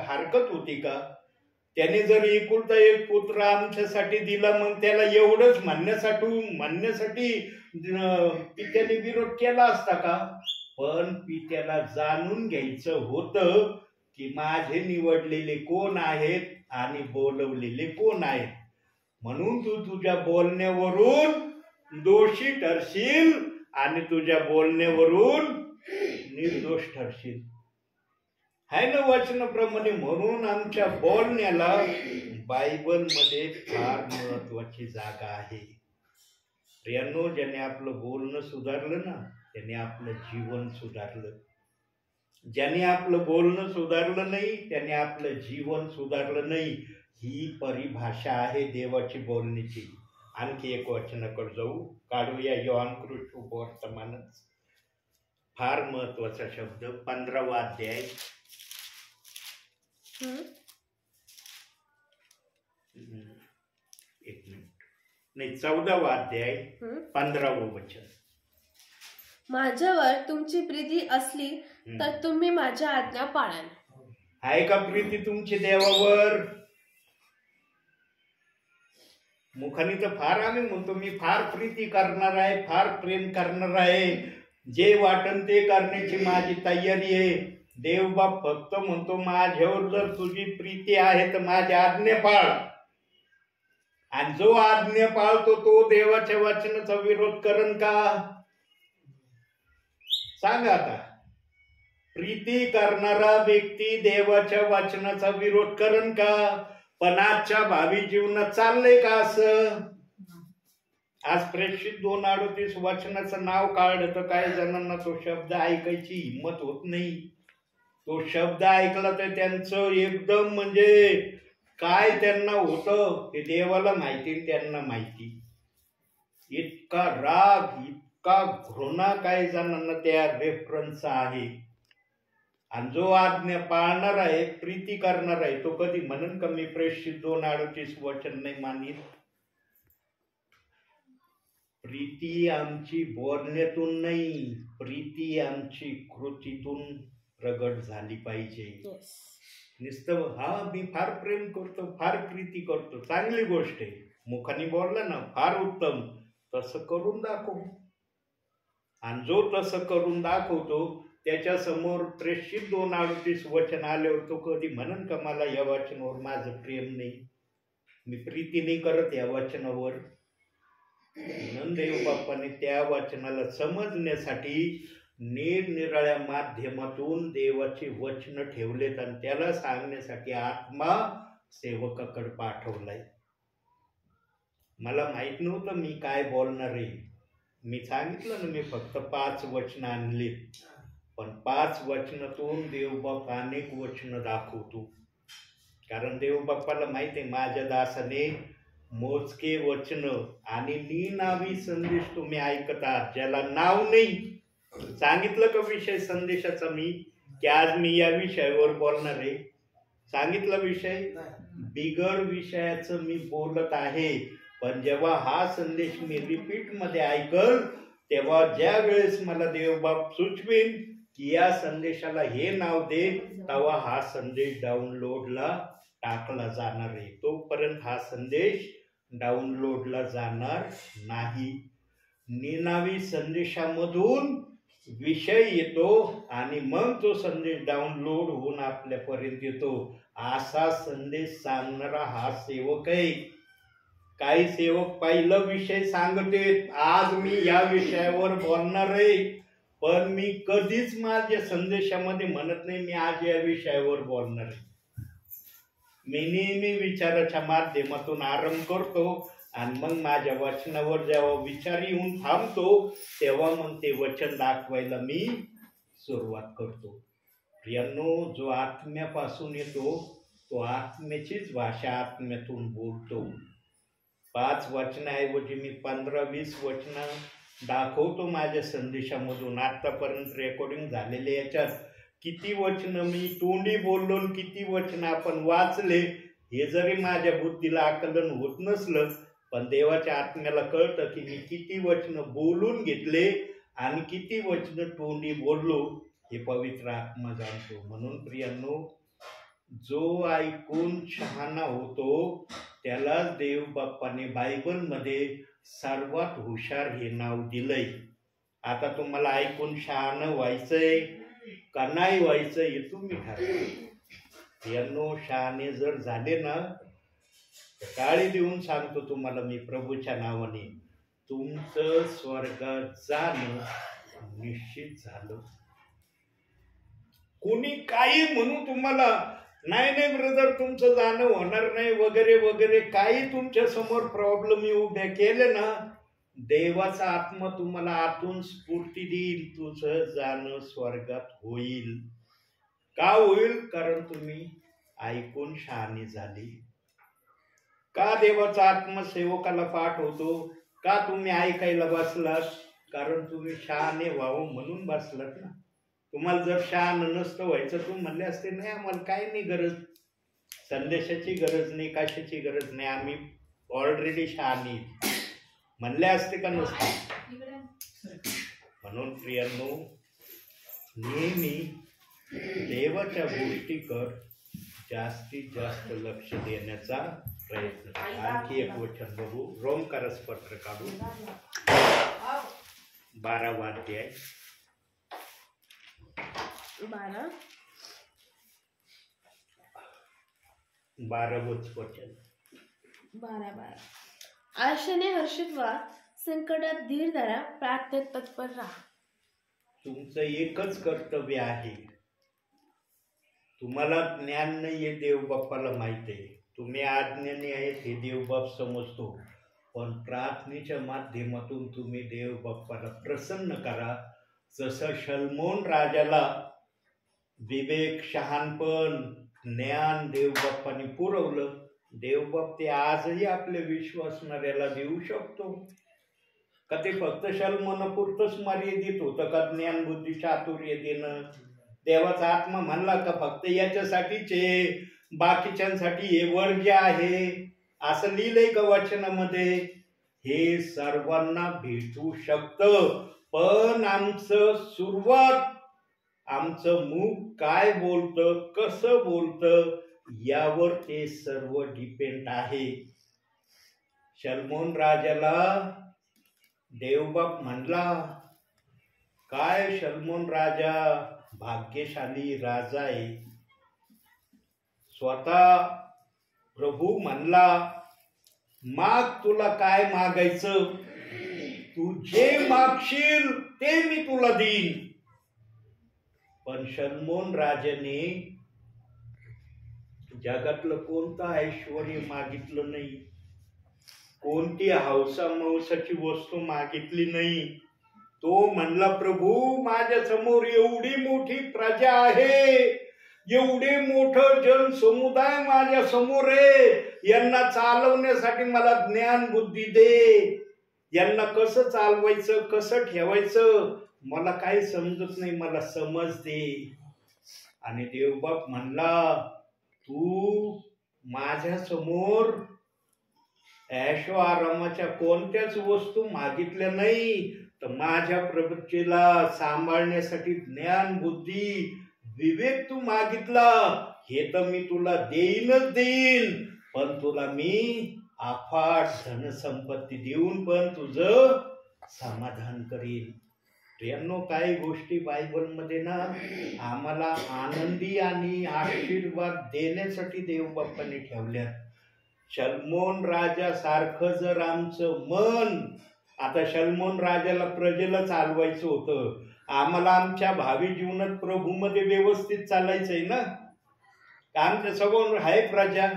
हरकत होती का? त्याने जर एकुलता एक पुत्र आमच्यासाठी दिला, मग त्याला एवढंच म्हणण्यासाठी पित्याने विरोध केला असता का? पण पित्याला जाणून घ्यायचं होतं की माझे निवडलेले कोण आहेत आणि बोलवलेले कोण आहेत. म्हणून तू तुझ्या बोलण्यावरून दोषी ठरशील आणि तुझ्या बोलण्यावरून निर्दोष ठरशील. आहे ना वचनाप्रमाणे? म्हणून आमच्या बोलण्याला बायबलमध्ये फार महत्वाची जागा आहे. प्रियांनो, ज्याने आपलं बोलणं सुधारलं ना, त्याने आपलं जीवन सुधारलं. ज्याने आपलं बोलणं सुधारलं नाही, त्याने आपलं जीवन सुधारलं नाही. ही परिभाषा आहे देवाची बोलण्याची. आणखी एक वचनाकडे जाऊ, काढूया योहान कृष्ण वर्तमानच. फार महत्वाचा शब्द, 15वा अध्याय. एक मिनिट, नाही 14वा अध्याय 15वं वचन. माझ्यावर तुमची प्रीती असली तर तुम्ही माझ्या आज्ञा पाळाल. आहे का प्रीती तुमची देवावर? मुखाने तर फार आम्ही म्हणतो मी फार प्रीती करणार आहे, फार प्रेम करणार आहे, जे वाटन ते करण्याची माझी तयारी आहे. देवबाप फक्त म्हणतो माझ्यावर जर तुझी प्रीती आहे तर माझी आज्ञा पाळ. आणि जो आज्ञा पाळतो तो देवाच्या वचनाचा विरोध करन का? सांगा आता. प्रीती करणारा व्यक्ती देवाच्या वचनाचा विरोध करन का? पण आजच्या भावी जीवनात चाललंय का असं? आज प्रेषित 2:38 वचनाचं नाव काढलं तर काही जणांना तो शब्द ऐकायची हिंमत होत नाही. तो शब्द ऐकला तर त्यांचं एकदम म्हणजे काय त्यांना होतं ते देवाला माहिती, त्यांना माहिती. इतका राग, इतका घृणा काही जणांना त्या रेफरन्सचा आहे. आणि जो आज्ञा पाळणार आहे, प्रीती करणार आहे, तो कधी म्हणून का मी प्रेषित 2:38 वचन नाही मानित? प्रीती आमची बोलण्यातून नाही, प्रीती आमची कृतीतून प्रगट झाली पाहिजे. नुसतं हा मी फार प्रेम करतो, फार प्रीती करतो, चांगली गोष्ट आहे, मुखाने बोलला ना फार उत्तम, तसं करून दाखव. आणि जो तसं करून दाखवतो त्याच्या समोर प्रेषित 2:38 वचन आल्यावर तो कधी म्हणन का मला या वचनावर माझं प्रेम नाही, मी प्रीती नाही करत या वचनावर. म्हणून देव बाप्पाने त्या वचनाला समजण्यासाठी निरनिराळ्या माध्यमातून देवाची वचन ठेवलेत आणि त्याला सांगण्यासाठी आत्मा सेवकाकडे पाठवलाय. मला माहित नव्हतं मी काय बोलणार आहे. मी सांगितलं ना, मी फक्त 5 वचन आणली, पण 5 वचनातून देवबाप अनेक वचन दाखवतो. कारण देवबाप्पाला माहिती आहे माझ्या दासाने मोजके वचन आणि निनावी संदेश तुम्ही ऐकत आहात. ज्याला नाव नाही, सांगितलं का विषय संदेशाचा मी की आज मी या विषयावर बोलणार आहे. सांगितलं विषय, बिगर विषयाचं मी बोलत आहे. पण जेव्हा हा संदेश मी रिपीट मध्ये ऐकल तेव्हा ज्या वेळेस मला देवबाप सुचवेन की या संदेशाला हे नाव दे, तेव्हा हा संदेश डाउनलोडला टाकला जाणार आहे. तोपर्यंत हा संदेश डाउनलोडला जाणार नाही. निनावी संदेशामधून विषय येतो आणि मग तो संदेश डाउनलोड होऊन आपल्यापर्यंत येतो. असा संदेश सांगणारा हा सेवक आहे. काही सेवक पहिला विषय सांगते, आज मी या विषयावर बोलणार आहे, पण मी कधीच माझ्या संदेशामध्ये म्हणत नाही मी आज या विषयावर बोलणार आहे. मी नेहमी विचाराच्या माध्यमातून आरंभ करतो आणि मग माझ्या वचनावर जेव्हा विचार येऊन थांबतो तेव्हा मग ते वचन दाखवायला मी सुरुवात करतो. प्रियांनो, जो आत्म्यापासून येतो तो आत्म्याचीच भाषा आत्म्यातून बोलतो. 5 वचनाऐवजी मी 15-20 वचन दाखवतो माझ्या संदेशामधून. आतापर्यंत रेकॉर्डिंग झालेले याच्यात किती वचन मी तोंडी बोललो, किती वचन आपण वाचले हे जरी माझ्या बुद्धीला आकलन होत नसलं, पण देवाच्या आत्म्याला कळतं की मी किती वचन बोलून घेतले आणि किती वचन तोंडी बोललो हे पवित्र आत्मा जाणतो. म्हणून प्रियांनो, जो ऐकून शहाणा होतो त्याला देव बाप्पाने बायबलमध्ये सर्वात हुशार हे नाव दिलंय. आता तुम्हाला ऐकून शहाणं व्हायचंय का नाही व्हायचं हे तुम्ही ठरवा. यांनो, शहाणे जर झाले ना तर टाळी देऊन सांगतो तुम्हाला मी प्रभूच्या नावाने, तुमचं स्वर्गात जाणं निश्चित झालं. कोणी काही म्हणू तुम्हाला, नाही नाही ब्रदर तुमचं जाणं होणार नाही वगैरे वगैरे, काही तुमच्या समोर प्रॉब्लेम उभ्या केले ना, देवाचा आत्मा तुम्हाला आतून स्फूर्ती देईल, तुझं जाणं स्वर्गात होईल. का होईल? कारण तुम्ही ऐकून शहाणी झाली. का देवाचा आत्मा सेवकाला पाठवतो? का तुम्ही ऐकायला बसलात? कारण तुम्ही शहाणे व्हावं म्हणून बसलात ना. तुम्हाला जर शहाणं नसतं व्हायचं, तुम्ही म्हणले असते नाही आम्हाला काही नाही गरज, संदेशाची गरज नाही, कशाची गरज नाही, आम्ही ऑलरेडी शहाणी म्हणले असते का नसते? म्हणून प्रियांनो, नेहमी देवाच्या गोष्टीकर जास्तीत जास्त लक्ष देण्याचा प्रयत्न. आणखी एक वचन बघू, रोमकारस पत्र काढू, 12वा अध्याय 12वंच वचन. 12 आशेने हर्षित व्हा, संकटात धीर धरा, प्रार्थनेत तत्पर राहा. तुमचं एकच कर्तव्य आहे. तुम्हाला ज्ञान नाहीये, देव बाप्पाला माहित आहे. तुम्ही अज्ञानी आहेत हे देवबाप समजतो, पण प्रार्थनेच्या माध्यमातून तुम्ही देव बाप्पाला प्रसन्न करा. जसं शलमोन राजाला विवेक, शहाणपण, ज्ञान देवबाप्पाने पुरवलं, देवबाप ते आजही आपल्या विश्वासणाऱ्याला देऊ शकतो. का ते फक्त शलमोनापुरतंच मर्यादित होतं का ज्ञान, बुद्धी, चातुर्य देणं? देवाचा आत्मा म्हणला का फक्त याच्यासाठीच आहे, बाकीच्यांसाठी हे वर्ज्य आहे असं लिहिलंय का वचनामध्ये? हे सर्वांना भेटू शकतं, पण आमचं सुरुवात, आमचं मुख काय बोलतं, कसं बोलतं यावर ते सर्व डिपेंड आहे. शलमोन राजाला देवबाप म्हणला, काय शल्मोन राजा भाग्यशाली राजा आहे. स्वतः प्रभू म्हणला, माग तुला काय मागायचं, तू जे मागशील ते मी तुला देईन. पण शल्मोन राजाने जगातलं कोणतं ऐश्वर मागितलं नाही, कोणती हौसा मौसाची वस्तू मागितली नाही. तो म्हणला, प्रभू माझ्या समोर एवढी मोठी प्रजा आहे, एवढे मोठं जन समुदाय माझ्या समोर आहे, यांना चालवण्यासाठी मला ज्ञान बुद्धी दे. यांना कसं चालवायचं, कसं ठेवायचं मला काही समजत नाही, मला समज दे. आणि देवबाप म्हणला, तू माझ्या समोर ऐशो आरामाच्या कोणत्याच वस्तू मागितल्या नाही, तर माझ्या प्रभुतेला सांभाळण्यासाठी ज्ञान बुद्धी विवेक तू मागितला, हे तर मी तुला देईनच देईन. पण तुला मी अफाट धनसंपत्ती देऊन पण तुझं समाधान करीन. प्रियांनो, काही गोष्टी बायबलमध्ये ना आम्हाला आनंदी आणि आशीर्वाद देण्यासाठी देवबापांनी ठेवल्यात. शल्मोन राजा सारखं जर आमचं मन, आता शल्मोन राजाला प्रजेला चालवायचं होतं, आम्हाला आमच्या भावी जीवनात प्रभूमध्ये व्यवस्थित चालायचंय ना. आमच्या समोर आहे प्रजा,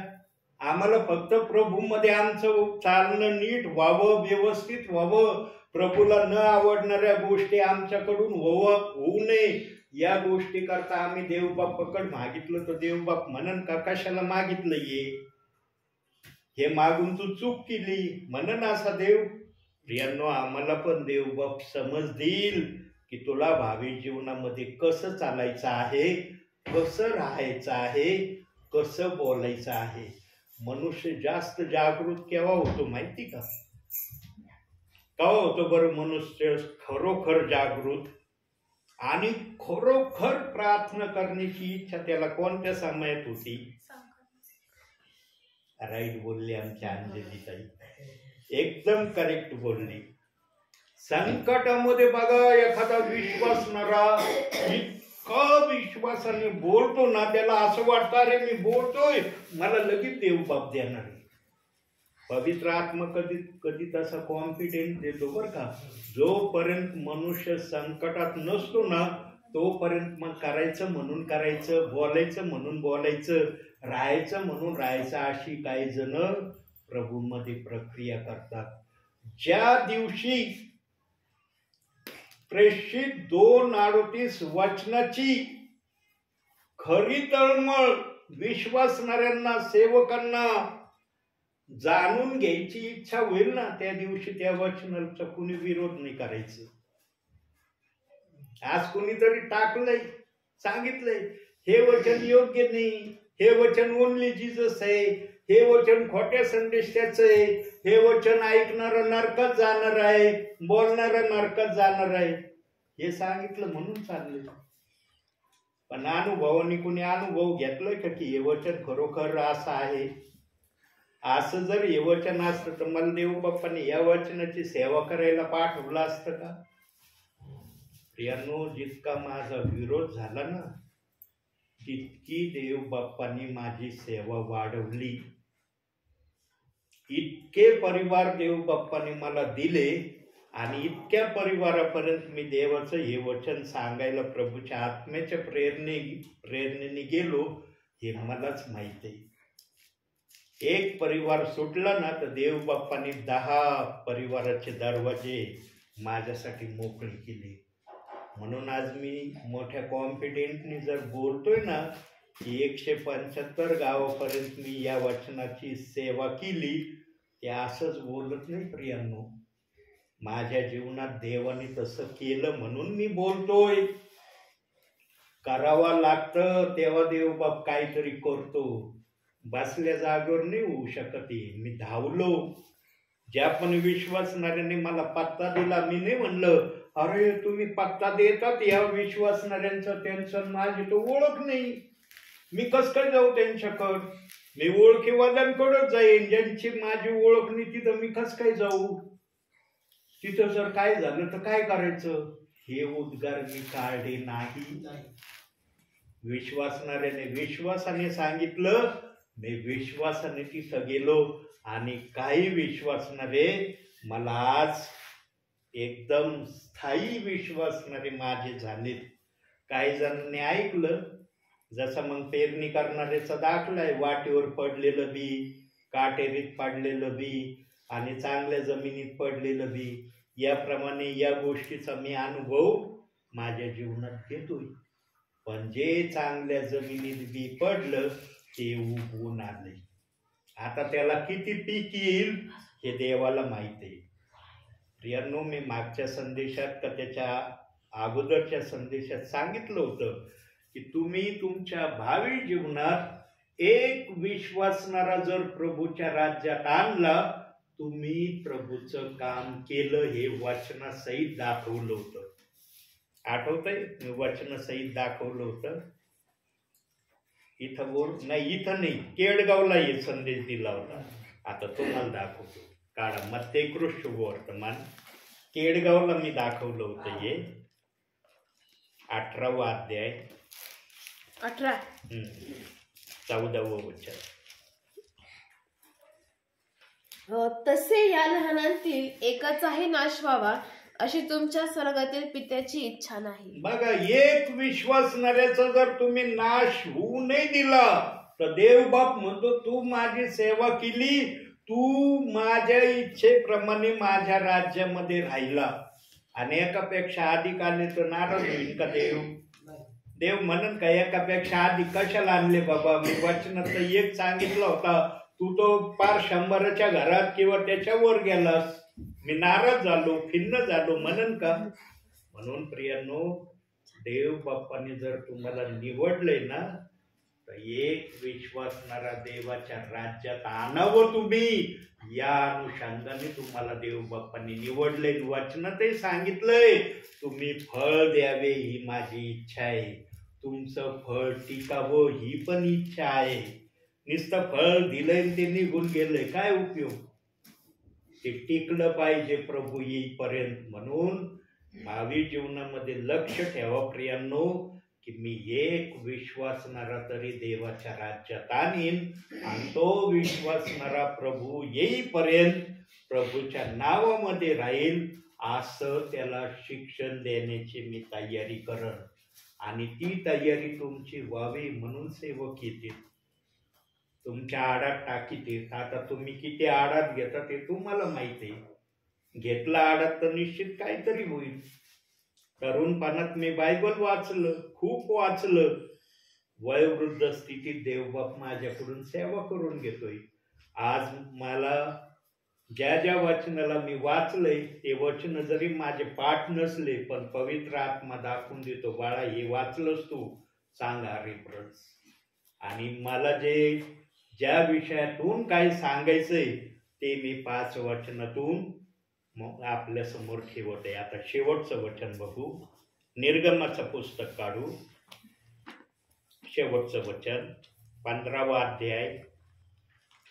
आम्हाला फक्त प्रभूमध्ये आमचं चालणं नीट व्हावं, व्यवस्थित व्हावं, प्रभूला न आवडणाऱ्या गोष्टी आमच्याकडून होऊ नये, या गोष्टी करता आम्ही देवबापाकडे मागितलं तर देवबाप म्हणन का कशाला मागितलं हे मागून तू चूक केली म्हणन असा देव. प्रियांनो, आम्हाला पण देवबाप समज देईल की तुला भावी जीवनामध्ये कसं चालायचं आहे, कसं राहायचं आहे, कसं बोलायचं आहे. मनुष्य जास्त जागृत केव्हा होतो माहिती का? केव्हा होतो बरं मनुष्य खरोखर जागृत आणि खरोखर प्रार्थना करण्याची इच्छा त्याला कोणत्या समयात होती? राईट बोलली आमच्या अंजलीताई, एकदम करेक्ट बोलली. संकटामध्ये बघा एखादा विश्वासणारा इतका विश्वासाने बोलतो ना, त्याला असं वाटतं अरे मी बोलतोय मला लगेच देवबाप देणार आहे. पवित्र आत्मा कधी कधी तसा कॉन्फिडेंट देतो बरं का. जोपर्यंत मनुष्य संकटात नसतो ना तोपर्यंत मग करायचं म्हणून करायचं, बोलायचं म्हणून बोलायचं, राहायचं म्हणून राहायचं, अशी काही जण प्रभूमध्ये प्रक्रिया करतात. ज्या दिवशी प्रेषित 2:38 वचनाची खरी तळमळ विश्वासणाऱ्यांना, सेवकांना जाणून घ्यायची इच्छा होईल ना, त्या दिवशी त्या वचनाचा कुणी विरोध नाही करायचं. आज कुणीतरी टाकलंय, सांगितलंय हे वचन योग्य नाही, हे वचन ओनली जीसस आहे, हे वचन खोट्या संदेशाचं आहे, हे वचन ऐकणारा नरकात जाणार आहे, बोलणारा नरकात जाणार आहे, हे सांगितलं म्हणून चाललंय. पण अनुभवाने कुणी अनुभव घेतलाय का की हे वचन खरोखर असं आहे? असं जर हे वचन असतं तर मला देवबाप्पाने या वचनाची सेवा करायला पाठवलं असतं का? प्रियांनो, जितका माझा विरोध झाला ना तितकी देवबाप्पांनी माझी सेवा वाढवली. इतके परिवार देवबाप्पाने मला दिले आणि इतक्या परिवारापर्यंत मी देवाचं हे वचन सांगायला प्रभूच्या आत्म्याच्या प्रेरणेने गेलो हे मलाच माहिती आहे. एक परिवार सुटला ना तर देवबाप्पाने 10 परिवाराचे दरवाजे माझ्यासाठी मोकळे केले. म्हणून आज मी मोठ्या कॉन्फिडेंटने जर बोलतोय ना की 175 गावापर्यंत मी या वचनाची सेवा केली, ते असंच बोलत नाही प्रियांनो. माझ्या जीवनात देवाने तसं केलं म्हणून मी बोलतोय. करावं लागतं तेव्हा देवबाप काहीतरी करतो. बसल्या जागेवर नाही होऊ शकत. मी धावलो. ज्या पण विश्वासणाऱ्यांनी मला पत्ता दिला, मी नाही म्हणलं अरे तुम्ही पत्ता देतात या विश्वासणाऱ्यांचा, त्यांचं माझी तो ओळख नाही, मी कस काय जाऊ त्यांच्याकडं? मी ओळखीवाल्यांकडंच जाईन, ज्यांची माझी ओळख नाही तिथं मी कस काय जाऊ? तिथं जर काय झालं तर काय करायचं, हे उद्गार मी काढले नाही. विश्वासणाऱ्याने विश्वासाने सांगितलं, मी विश्वासाने तिथं गेलो आणि काही विश्वासणारे मला आज एकदम स्थायी विश्वासणारे माझे झालेत. काही जणांनी ऐकलं, जसं मग पेरणी करणाऱ्याचा दाखला आहे, वाटेवर पडलेलं बी, काटेरीत पडलेलं बी आणि चांगल्या जमिनीत पडलेलं बी, याप्रमाणे या गोष्टीचा मी अनुभव माझ्या जीवनात घेतोय. पण जे चांगल्या जमिनीत बी पडलं ते उगवून आले. आता त्याला किती पीक येईल हे देवाला माहिती आहे. प्रियांनो, मी मागच्या संदेशात का त्याच्या अगोदरच्या संदेशात सांगितलं होतं की तुम्ही तुमच्या भावी जीवनात एक विश्वासणारा जर प्रभूच्या राज्यात आणला, तुम्ही प्रभूचं काम केलं हे वचनासहित दाखवलं होतं. आठवतंय? मी वचनासहित दाखवलं होतं. इथं नाही, केडगावला हे संदेश दिला होता. आता तुम्हाला दाखवतो. काढा मत्तेकृत शुभवर्तमान, केडगावला मी दाखवलं होतं. हे 18वा अध्याय 14वं वचन. तसे या लहानांतील एकाचाही नाश व्हावा अशी तुमच्या स्वर्गातील पित्याची इच्छा नाही. बघा, एक विश्वासणाऱ्याचा जर तुम्ही नाश होऊ नाही दिला तर देव बाप म्हणतो, तू माझी सेवा केली, तू माझ्या इच्छेप्रमाणे माझ्या राज्यामध्ये राहिला. आणि एकापेक्षा अधिक आले तर नाराज होईल का देव? देव म्हणून का एकापेक्षा अधिक कशाला आणले बाबा? मी वचनात एक सांगितलं होता, तू तो पार 100च्या घरात किंवा त्याच्यावर गेलास, मी नाराज झालो, खिन्न झालो म्हणून का? म्हणून प्रियांनो, देव बाप्पाने जर तुम्हाला निवडले ना, तर एक विश्वासणारा देवाच्या राज्यात आणावं तुम्ही. या अनुषंगाने तुम्हाला देव बाप्पांनी निवडले. वचनातही सांगितलंय, तुम्ही फळ द्यावे ही माझी इच्छा आहे, तुमचं फळ टिकावं ही पण इच्छा आहे. नुसतं फळ दिलंय ते निघून गेलंय, काय उपयोग? ते टिकलं पाहिजे प्रभू येईपर्यंत. म्हणून भावी जीवनामध्ये लक्ष ठेवा प्रियांनो, की मी एक विश्वासणारा तरी देवाच्या राज्यात आणीन आणि तो विश्वासणारा प्रभू येईपर्यंत प्रभूच्या नावामध्ये राहील, असं त्याला शिक्षण देण्याची मी तयारी करन. आणि ती तयारी तुमची व्हावी म्हणून सेवक येतील, तुमच्या आडात टाकीत. आता तुम्ही किती आडात घेता ते तुम्हाला माहिती आहे. घेतला आडात तर निश्चित काहीतरी होईल. तरुणपणात मी बायबल वाचलं, खूप वाचलं. वयोवृद्ध स्थितीत देवबाप माझ्याकडून सेवा करून घेतोय. आज मला ज्या ज्या वचनाला मी वाचलंय ते वचन जरी माझे पाठ नसले, पण पवित्र आत्मा दाखवून देतो, बाळा हे वाचलंस तू, सांगा रेफरन्स. आणि मला ज्या विषयातून काही सांगायचंय ते मी 5 वचनातून मग आपल्या समोर ठेवत आहे. आता शेवटचं वचन बघू. निर्गमाचं पुस्तक काढू. शेवटचं वचन 15वा अध्याय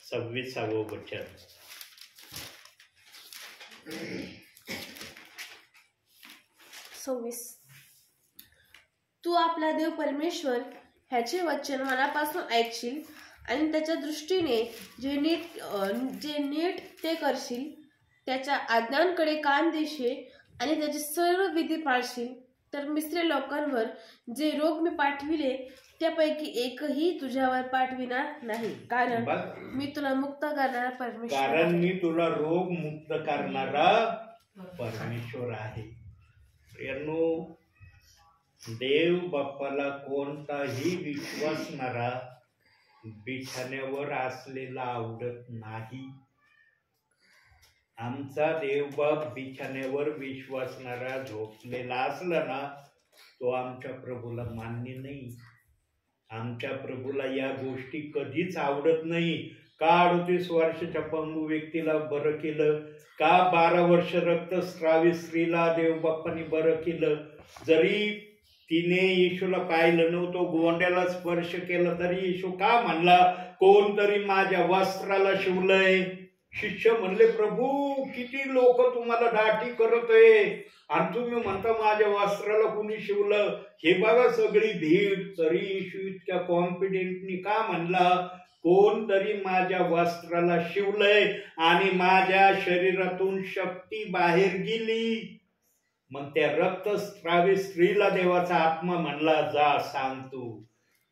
26वं वचन. तू आपला देव परमेश्वर ह्याचे वचन मनापासून ऐकशील आणि त्याच्या दृष्टीने जे नीट ते करशील, त्याच्या आज्ञांकडे कान देशील आणि त्याचे सर्व विधी पाळशील, तर मिस्री लोकांवर जे रोग मी पाठविले त्यापैकी एकही तुझ्यावर पाठविणार नाही, कारण मी तुला मुक्त करणारा परमेश्वर आहे. कारण मी तुला रोग मुक्त करणारा परमेश्वर आहे. प्रियांनो, देव बाप्पाला कोणताही विश्वासणारा बिछाण्यावर असलेला आवडत नाही. आमचा देवबाप बिछाण्यावर विश्वासणारा झोपलेला असला ना, तो आमच्या प्रभूला मान्य नाही. आमच्या प्रभूला या गोष्टी कधीच आवडत नाही. का 38 वर्षाच्या पंगू व्यक्तीला बरं केलं? का 12 वर्ष रक्तस्रावी स्त्रीला देवबाप्पाने बरं केलं? जरी तिने येशूला पाहिलं नव्हतं, गोंड्याला स्पर्श केला, तरी येशू का म्हणला, कोणतरी माझ्या वस्त्राला शिवलंय? शिष्य म्हणले, प्रभू किती लोक तुम्हाला दाटी करत आहे आणि तुम्ही म्हणता माझ्या वस्त्राला कुणी शिवलं. हे बघा सगळी भीड. तरी येशू इतक्या कॉन्फिडेंटनी का म्हणला, कोणतरी माझ्या वस्त्राला शिवलंय आणि माझ्या शरीरातून शक्ती बाहेर गेली. मग त्या रक्तस्रावी स्त्रीला देवाचा आत्मा म्हणला, जा सांग तू.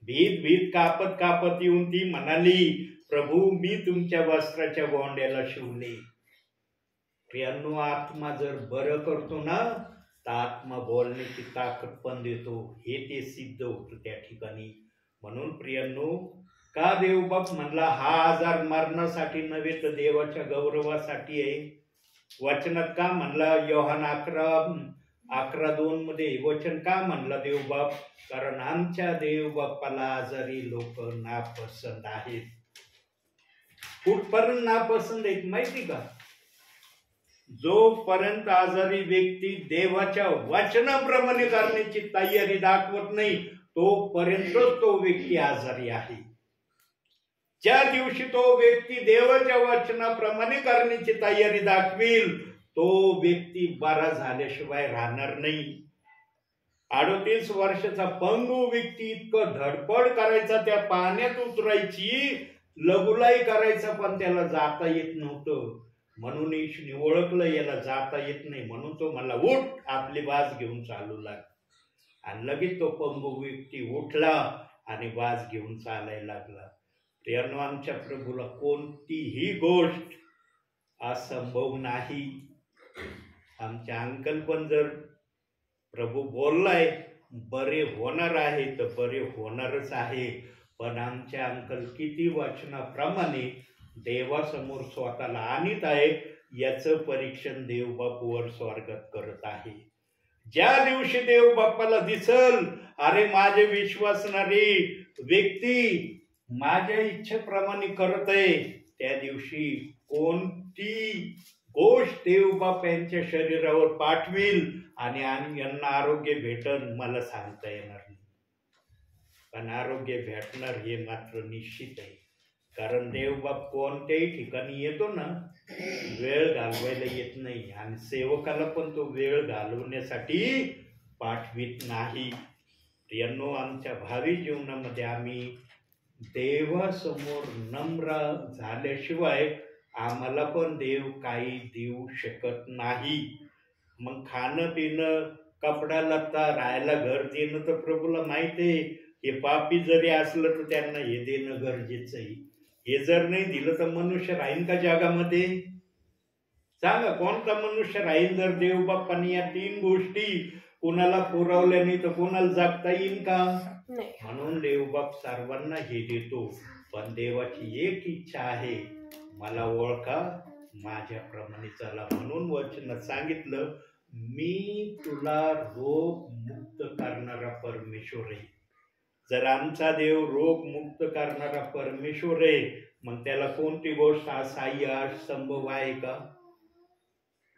भीत भीत कापत कापत येऊन ती म्हणाली, प्रभू मी तुमच्या वस्त्राच्या गोंड्याला शिवले. प्रियांनो, आत्मा जर बरं करतो ना तर आत्मा बोलण्याची ताकद पण देतो. हे ते सिद्ध होतं त्या ठिकाणी. म्हणून प्रियांनो, का देवबाप म्हणला हा आजार मरणासाठी नव्हे तर देवाच्या गौरवासाठी आहे. वचनात का म्हणला, योहान 11:2 मध्ये वचन का म्हणला देवबाप, कारण आमच्या देवबापाला आजारी लोक नापसंत आहेत. कुठपर्यंत नापसंत आहेत माहिती का? जोपर्यंत आजारी व्यक्ती देवाच्या वचनाप्रमाणे करण्याची तयारी दाखवत नाही तोपर्यंतच तो व्यक्ती आजारी आहे. ज्या दिवशी तो व्यक्ती देवाच्या वचनाप्रमाणे करण्याची तयारी दाखवील तो व्यक्ती बरा झाल्याशिवाय राहणार नाही. 38 वर्षाचा पंगू व्यक्ती इतकं धडपड करायचा, त्या पाण्यात उतरायची, लगुलाई करायचा, पण त्याला जाता येत नव्हतं. म्हणून येशूने ओळखलं याला जाता येत नाही. म्हणून तो मला उठ, आपली बाज घेऊन चालू लाग. आणि लगेच तो पंगू व्यक्ती उठला आणि बाज घेऊन चालायला लागला. प्रियांनो, आमच्या प्रभूला कोणतीही गोष्ट असंभव नाही. आमच्या अंकल पण जर प्रभू बोललाय बरे होणार आहे तर बरे होणारच आहे. पण आमच्या अंकल किती वचनाप्रमाणे देवासमोर स्वतःला आणीत आहे याचं परीक्षण देवबाप वर स्वर्गात करत आहे. ज्या दिवशी देवबापाला दिसल अरे माझे विश्वासणारी व्यक्ती माझ्या इच्छेप्रमाणे करत आहे, त्या दिवशी कोणती गोष्ट देवबाप यांच्या शरीरावर पाठविल आणि यांना आरोग्य भेटन मला सांगता येणार नाही. पण आरोग्य भेटणार हे मात्र निश्चित आहे. कारण देवबाप कोणत्याही ठिकाणी येतो ना, वेळ घालवायला येत नाही आणि सेवकाला पण तो वेळ घालवण्यासाठी पाठवित नाही. प्रियांनो, आमच्या भावी जीवनामध्ये आम्ही देवासमोर नम्र झाल्याशिवाय आम्हाला पण देव काही देऊ शकत नाही. मग खाणं पिणं, कपडा लत्ता, राहायला घर देणं तर प्रभूला माहित आहे. हे पापी जरी असलं तर त्यांना हे देणं गरजेचं आहे. हे जर नाही दिलं तर मनुष्य राहीन का जगामध्ये? सांगा, कोणता मनुष्य राहीन जर देवबापांनी या 3 गोष्टी कुणाला पुरवल्या नाही तर कोणाला जगता येईल का? म्हणून देवबाप सर्वांना हे देतो. पण देवाची एक इच्छा आहे, मला ओळखा, माझ्याप्रमाणे चला. म्हणून वचनात सांगितलं, मी तुला रोग मुक्त करणारा परमेश्वर आहे. जर आमचा देव रोग मुक्त करणारा परमेश्वर आहे मग त्याला कोणती गोष्ट असह्य असंभव आहे का?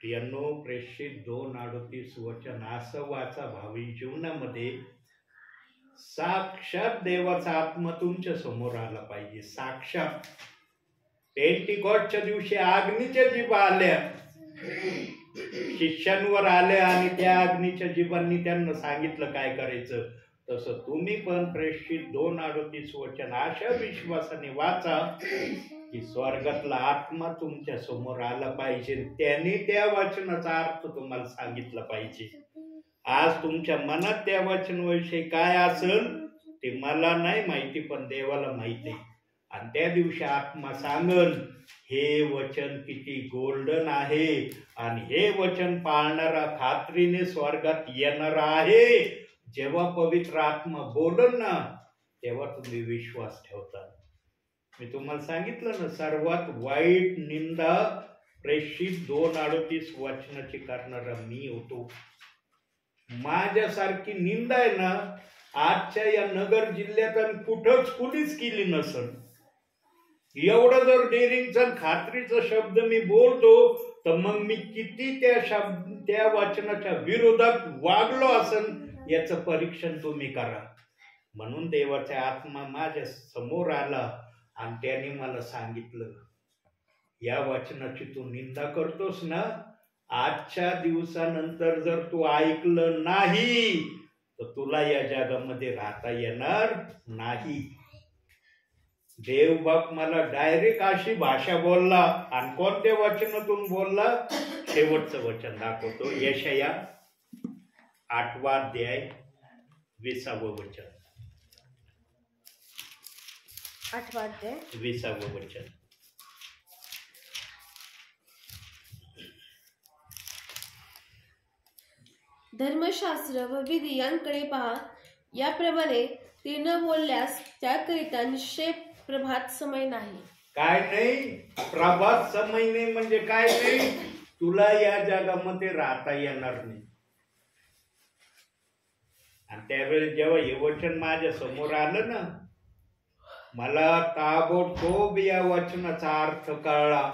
प्रियांनो, प्रेषित 2:38 वचन असं वाचा भावी जीवनामध्ये. साक्षात देवाचा आत्मा तुमच्या समोर आला पाहिजे. साक्षात पेंटिकॉस्टच्या दिवशी अग्नीच्या जिभा आल्या, शिष्यांवर आल्या आणि त्या अग्नीच्या जिभांनी त्यांना सांगितलं काय करायचं. तसं तुम्ही पण प्रेषित 2:38 वचन अशा विश्वासाने वाचा की स्वर्गातला आत्मा तुमच्या समोर आला पाहिजे. त्याने त्या वचनाचा अर्थ तुम्हाला सांगितला पाहिजे. आज तुमच्या मनात त्या वचनाविषयी काय असेल ते मला नाही माहिती, पण देवाला माहिती आहे. आणि त्या दिवशी आत्मा सांगल हे वचन किती गोल्डन आहे आणि हे वचन पाळणारा खात्रीने स्वर्गात येणार आहे. जेव्हा पवित्र आत्मा बोलल ना तेव्हा तुम्ही विश्वास ठेवता. मी तुम्हाला सांगितलं ना, सर्वात वाईट निंदा प्रेषित 2:38 वचनाची करणारा मी होतो. माझ्यासारखी निंदा आहे ना आजच्या या नगर जिल्ह्यात आणि कुठंच कुणीच केली नसल. एवढं जर डेअरिंगचा खात्रीचा शब्द मी बोलतो तर मग मी किती त्या वचनाच्या विरोधात वागलो असन याचं परीक्षण तुम्ही करा. म्हणून देवाचा आत्मा माझ्या समोर आला आणि त्याने मला सांगितलं या वचनाची तू निंदा करतोस ना, आजच्या दिवसानंतर जर तू ऐकलं नाही तर तुला या जगामध्ये राहता येणार नाही. देव बाप मला डायरेक्ट अशी भाषा बोलला. आणि कोणत्या वचनातून बोलला? शेवटचं वचन दाखवतो. यशाया 8वा अध्याय 20वं वचन. 8वा अध्याय 20वं वचन. धर्मशास्त्र व विधी यांकडे पहा, याप्रमाणे ती न बोलल्यास त्याकरिता निश्चय प्रभात समय नाही. काय नाही? प्रभात समय नाही म्हणजे काय नाही? तुला या जगामध्ये राहता येणार नाही. आणि त्यावेळेस जेव्हा हे वचन माझ्या समोर आलं ना, मला ताबडतोब या वचनाचा अर्थ कळला.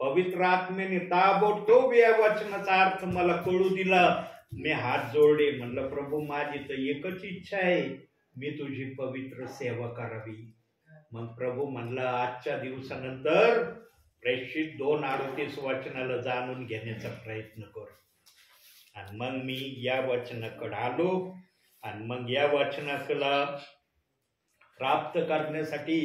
पवित्र आत्म्याने ताबडतोब या वचनाचा अर्थ मला कळू दिला. मी हात जोडले, म्हणलं प्रभू माझी तर एकच इच्छा आहे, मी तुझी पवित्र सेवा करावी. मग प्रभू म्हणला आजच्या दिवसानंतर प्रेषित 2:38 वचनाला जाणून घेण्याचा प्रयत्न कर. आणि मग मी या वचनाकडे आलो. आणि मग या वचनाला प्राप्त करण्यासाठी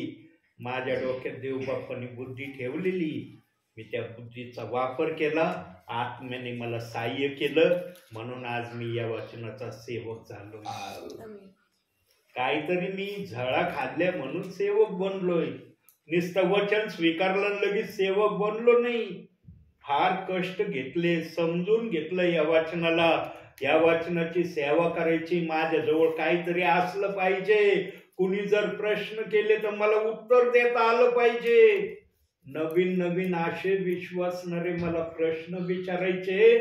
माझ्या डोक्यात देवबापांनी बुद्धी ठेवलेली. मी त्या बुद्धीचा वापर केला. आत्म्याने मला सहाय्य केलं, म्हणून आज मी या वचनाचा सेवक झालो. काहीतरी मी झळा खाल्ल्या म्हणून सेवक बनलोय. नुसतं वचन स्वीकारलं लगेच सेवक बनलो नाही. फार कष्ट घेतले, समजून घेतलं या वचनाला. या वचनाची सेवा करायची माझ्याजवळ काहीतरी असलं पाहिजे. कुणी जर प्रश्न केले तर मला उत्तर देता आलं पाहिजे. नवीन नवीन आशे विश्वासणारे मला प्रश्न विचारायचे,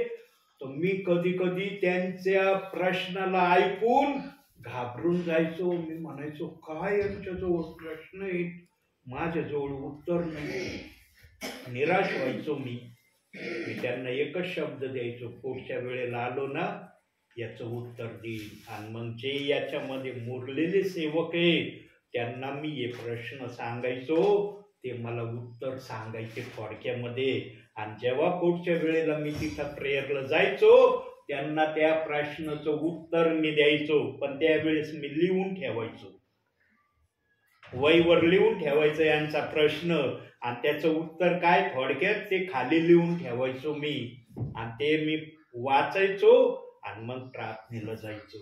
तर मी कधी कधी त्यांच्या प्रश्नाला ऐकून घाबरून जायचो. मी म्हणायचो काय यांच्याजवळ प्रश्न आहेत, माझ्याजवळ उत्तर नाही. निराश व्हायचो मी त्यांना एकच शब्द द्यायचो, पुढच्या वेळेला आलो ना याचं उत्तर देईल. आणि मग जे याच्यामध्ये मुरलेले सेवक आहे त्यांना मी हे प्रश्न सांगायचो, ते मला उत्तर सांगायचे थोडक्यामध्ये. आणि जेव्हा पुढच्या वेळेला मी तिथं प्रेयरला जायचो त्यांना त्या प्रश्नाचं उत्तर मी द्यायचो. पण त्यावेळेस मी लिहून ठेवायचो, वहीवर लिहून ठेवायचं यांचा प्रश्न आणि त्याचं उत्तर काय थोडक्यात ते खाली लिहून ठेवायचो मी. आणि ते मी वाचायचो आणि मग प्रार्थनेला जायचो.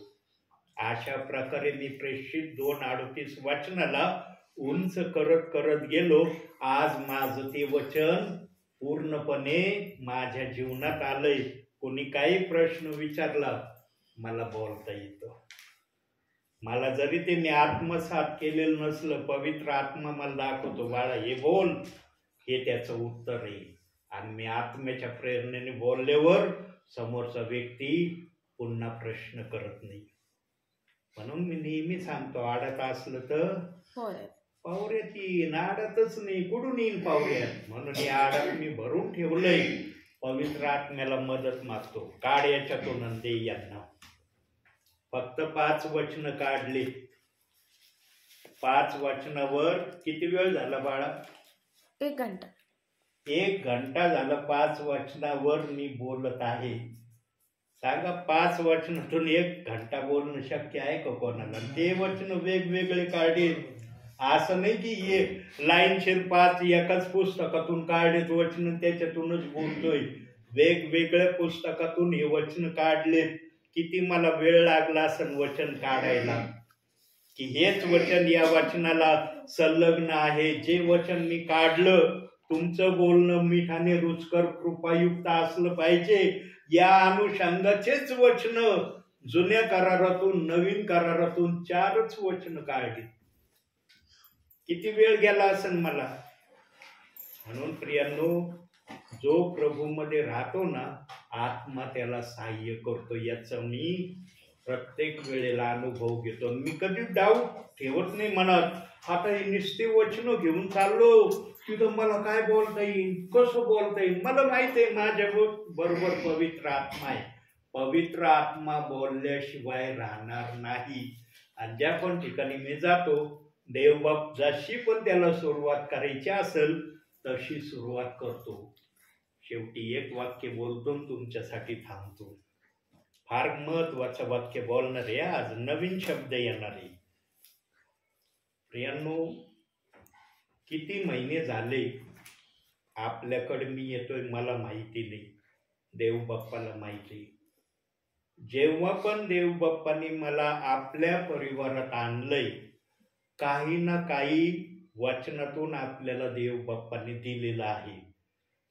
अशा प्रकारे मी प्रेषित 2:38 वचनाला उंच करत करत गेलो. आज माझं ते वचन पूर्णपणे माझ्या जीवनात आलंय. कोणी काही प्रश्न विचारला मला बोलता येतं. मला जरी ते मी आत्मसात केलेलं नसलं, पवित्र आत्मा मला दाखवतो बाळा हे बोल, हे त्याचं उत्तर आहे. आणि मी आत्म्याच्या प्रेरणेने बोलल्यावर समोरचा व्यक्ती पुन्हा प्रश्न करत नाही. म्हणून मी नेहमी सांगतो आडत असलं तर पावऱ्यात येईन, आडतच नाही कुठून येईन पावऱ्यात. म्हणून या आडात मी भरून ठेवलंय. पवित्र आत्म्याला मदत मागतो, काढ याच्यातून दे यांना. फक्त 5 वचन काढले. 5 वचनावर किती वेळ झाला बाळा? 1 घंटा. 1 घंटा झाला 5 वचनावर मी बोलत आहे. सांगा 5 वचनातून 1 घंटा बोलणं शक्य आहे का कोणाला? ते वचन वेगवेगळे काढले. असं नाही की हे लाईनशीर 5 एकाच पुस्तकातून काढलेत वचन त्याच्यातूनच बोलतोय. वेगवेगळ्या पुस्तकातून हे वचन काढलेत. किती मला वेळ लागला असेल वचन काढायला, की हेच वचन या वचनाला संलग्न आहे. जे वचन मी काढलं, तुमचं बोलणं मिठाने रुचकर कृपायुक्त असलं पाहिजे. या अनुषंगाचेच वचन जुन्या करारातून नवीन करारातून 4च वचन काढली. किती वेळ गेला असेल मला. म्हणून प्रियांनो, जो प्रभूमध्ये राहतो ना आत्मा त्याला सहाय्य करतो. याचा मी प्रत्येक वेळेला अनुभव घेतो. मी कधी डाऊट ठेवत नाही मनात, आता हे नुसते वचन घेऊन चाललो तिथं मला काय बोलता येईल, कसं बोलता येईल. मला माहित आहे माझ्या बरोबर पवित्र आत्मा आहे. पवित्र आत्मा बोलल्याशिवाय राहणार नाही. आणि ज्या पण ठिकाणी मी जातो, देवबाप जशी पण त्याला सुरुवात करायची असेल तशी सुरुवात करतो. शेवटी एक वाक्य बोलतो आणि तुमच्यासाठी थांबतो. फार महत्वाचं वाक्य बोलणार आहे. आज नवीन शब्द येणार आहे. प्रियांनो, किती महिने झाले आपल्याकडे मी येतोय मला माहिती नाही, देव बाप्पाला माहिती. जेव्हा पण देव बाप्पानी मला आपल्या परिवारात आणलंय, काही ना काही वचनातून आपल्याला देव बाप्पाने दिलेलं आहे.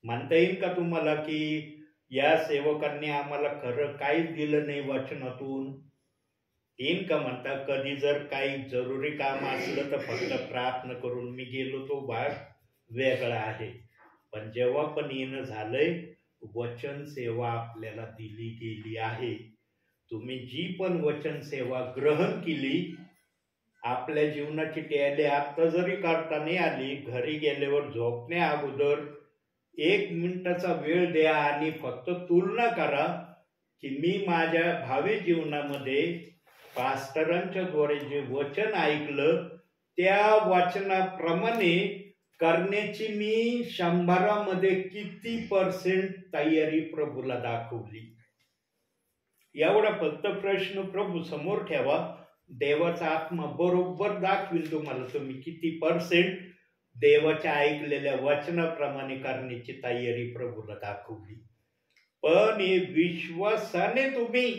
म्हणता येईल का तुम्हाला की या सेवकांनी आम्हाला खरं काहीच दिलं नाही वचनातून? येईन का म्हणता? कधी जर काही जरुरी काम असलं तर फक्त प्रार्थना करून मी गेलो, तो भाग वेगळा आहे. पण जेव्हा पण येणं झालंय, वचन सेवा आपल्याला दिली गेली आहे. तुम्ही जी पण वचन सेवा ग्रहण केली, आपल्या जीवनाची टॅली आता जरी काढता नाही आली, घरी गेल्यावर झोपण्या अगोदर 1 मिनिटाचा वेळ द्या आणि फक्त तुलना करा की मी माझ्या भावी जीवनामध्ये पास्टरांच्या द्वारे जे वचन ऐकलं त्या वचनाप्रमाणे करण्याची मी 100 किती % तयारी प्रभूला दाखवली. एवढा फक्त प्रश्न प्रभू समोर ठेवा. देवाचा आत्मा बरोबर दाखविल तुम्हाला तुम्ही किती % देवाच्या ऐकलेल्या वचनाप्रमाणे करण्याची तयारी प्रभूला दाखवली. पण हे विश्वासाने तुम्ही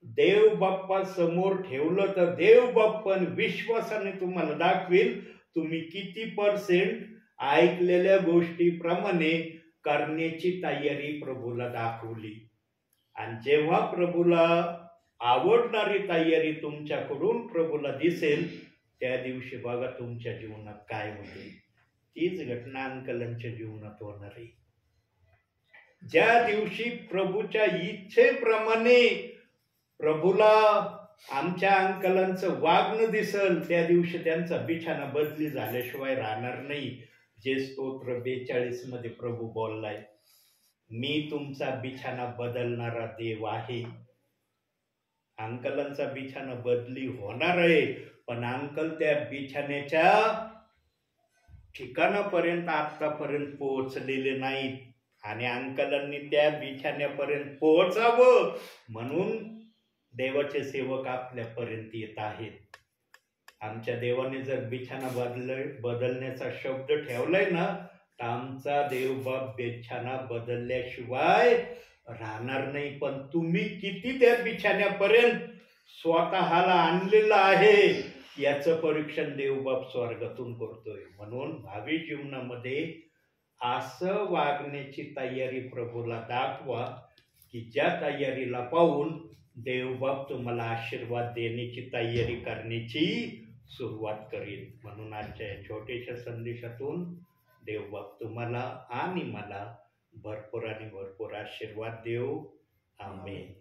देव बाप्पा समोर ठेवलं तर देव बाप्पा विश्वासाने तुम्हाला दाखवेल तुम्ही किती % ऐकलेल्या गोष्टीप्रमाणे करण्याची तयारी प्रभूला दाखवली. आणि जेव्हा प्रभूला आवडणारी तयारी तुमच्याकडून प्रभूला दिसेल, त्या दिवशी बघा तुमच्या जीवनात काय होते. तीच घटना अंकलांच्या जीवनात होणार आहे. ज्या दिवशी प्रभूच्या इच्छेप्रमाणे प्रभूला आमच्या अंकलांचं वागणं दिसल, त्या दिवशी त्यांचा बिछाना बदली झाल्याशिवाय राहणार नाही. जे स्तोत्र 42 मध्ये प्रभू बोललाय, मी तुमचा बिछाना बदलणारा देव आहे. अंकलांचा बिछाना बदली होणार आहे, पण अंकल त्या बिछाण्याच्या ठिकाणापर्यंत आतापर्यंत पोहोचलेले नाहीत. आणि अंकलांनी त्या बिछाण्यापर्यंत पोहोचावं म्हणून देवाचे सेवक आपल्यापर्यंत येत आहेत. आमच्या देवाने जर बिछाना बदलण्याचा शब्द ठेवलाय ना, तर आमचा देवबाप बिछाना बदलल्याशिवाय राहणार नाही. पण तुम्ही किती त्या बिछाण्यापर्यंत स्वतःला आणलेलं आहे याचं परीक्षण देवबाप स्वर्गातून करतोय. म्हणून भावी जीवनामध्ये असं वागण्याची तयारी प्रभूला दाखवा की ज्या तयारीला पाहून देवबाप तुम्हाला आशीर्वाद देण्याची तयारी करण्याची सुरुवात करेल. म्हणून आजच्या या छोट्याशा संदेशातून देवबाप तुम्हाला आणि मला भरपूर आणि भरपूर आशीर्वाद देव. आमेन.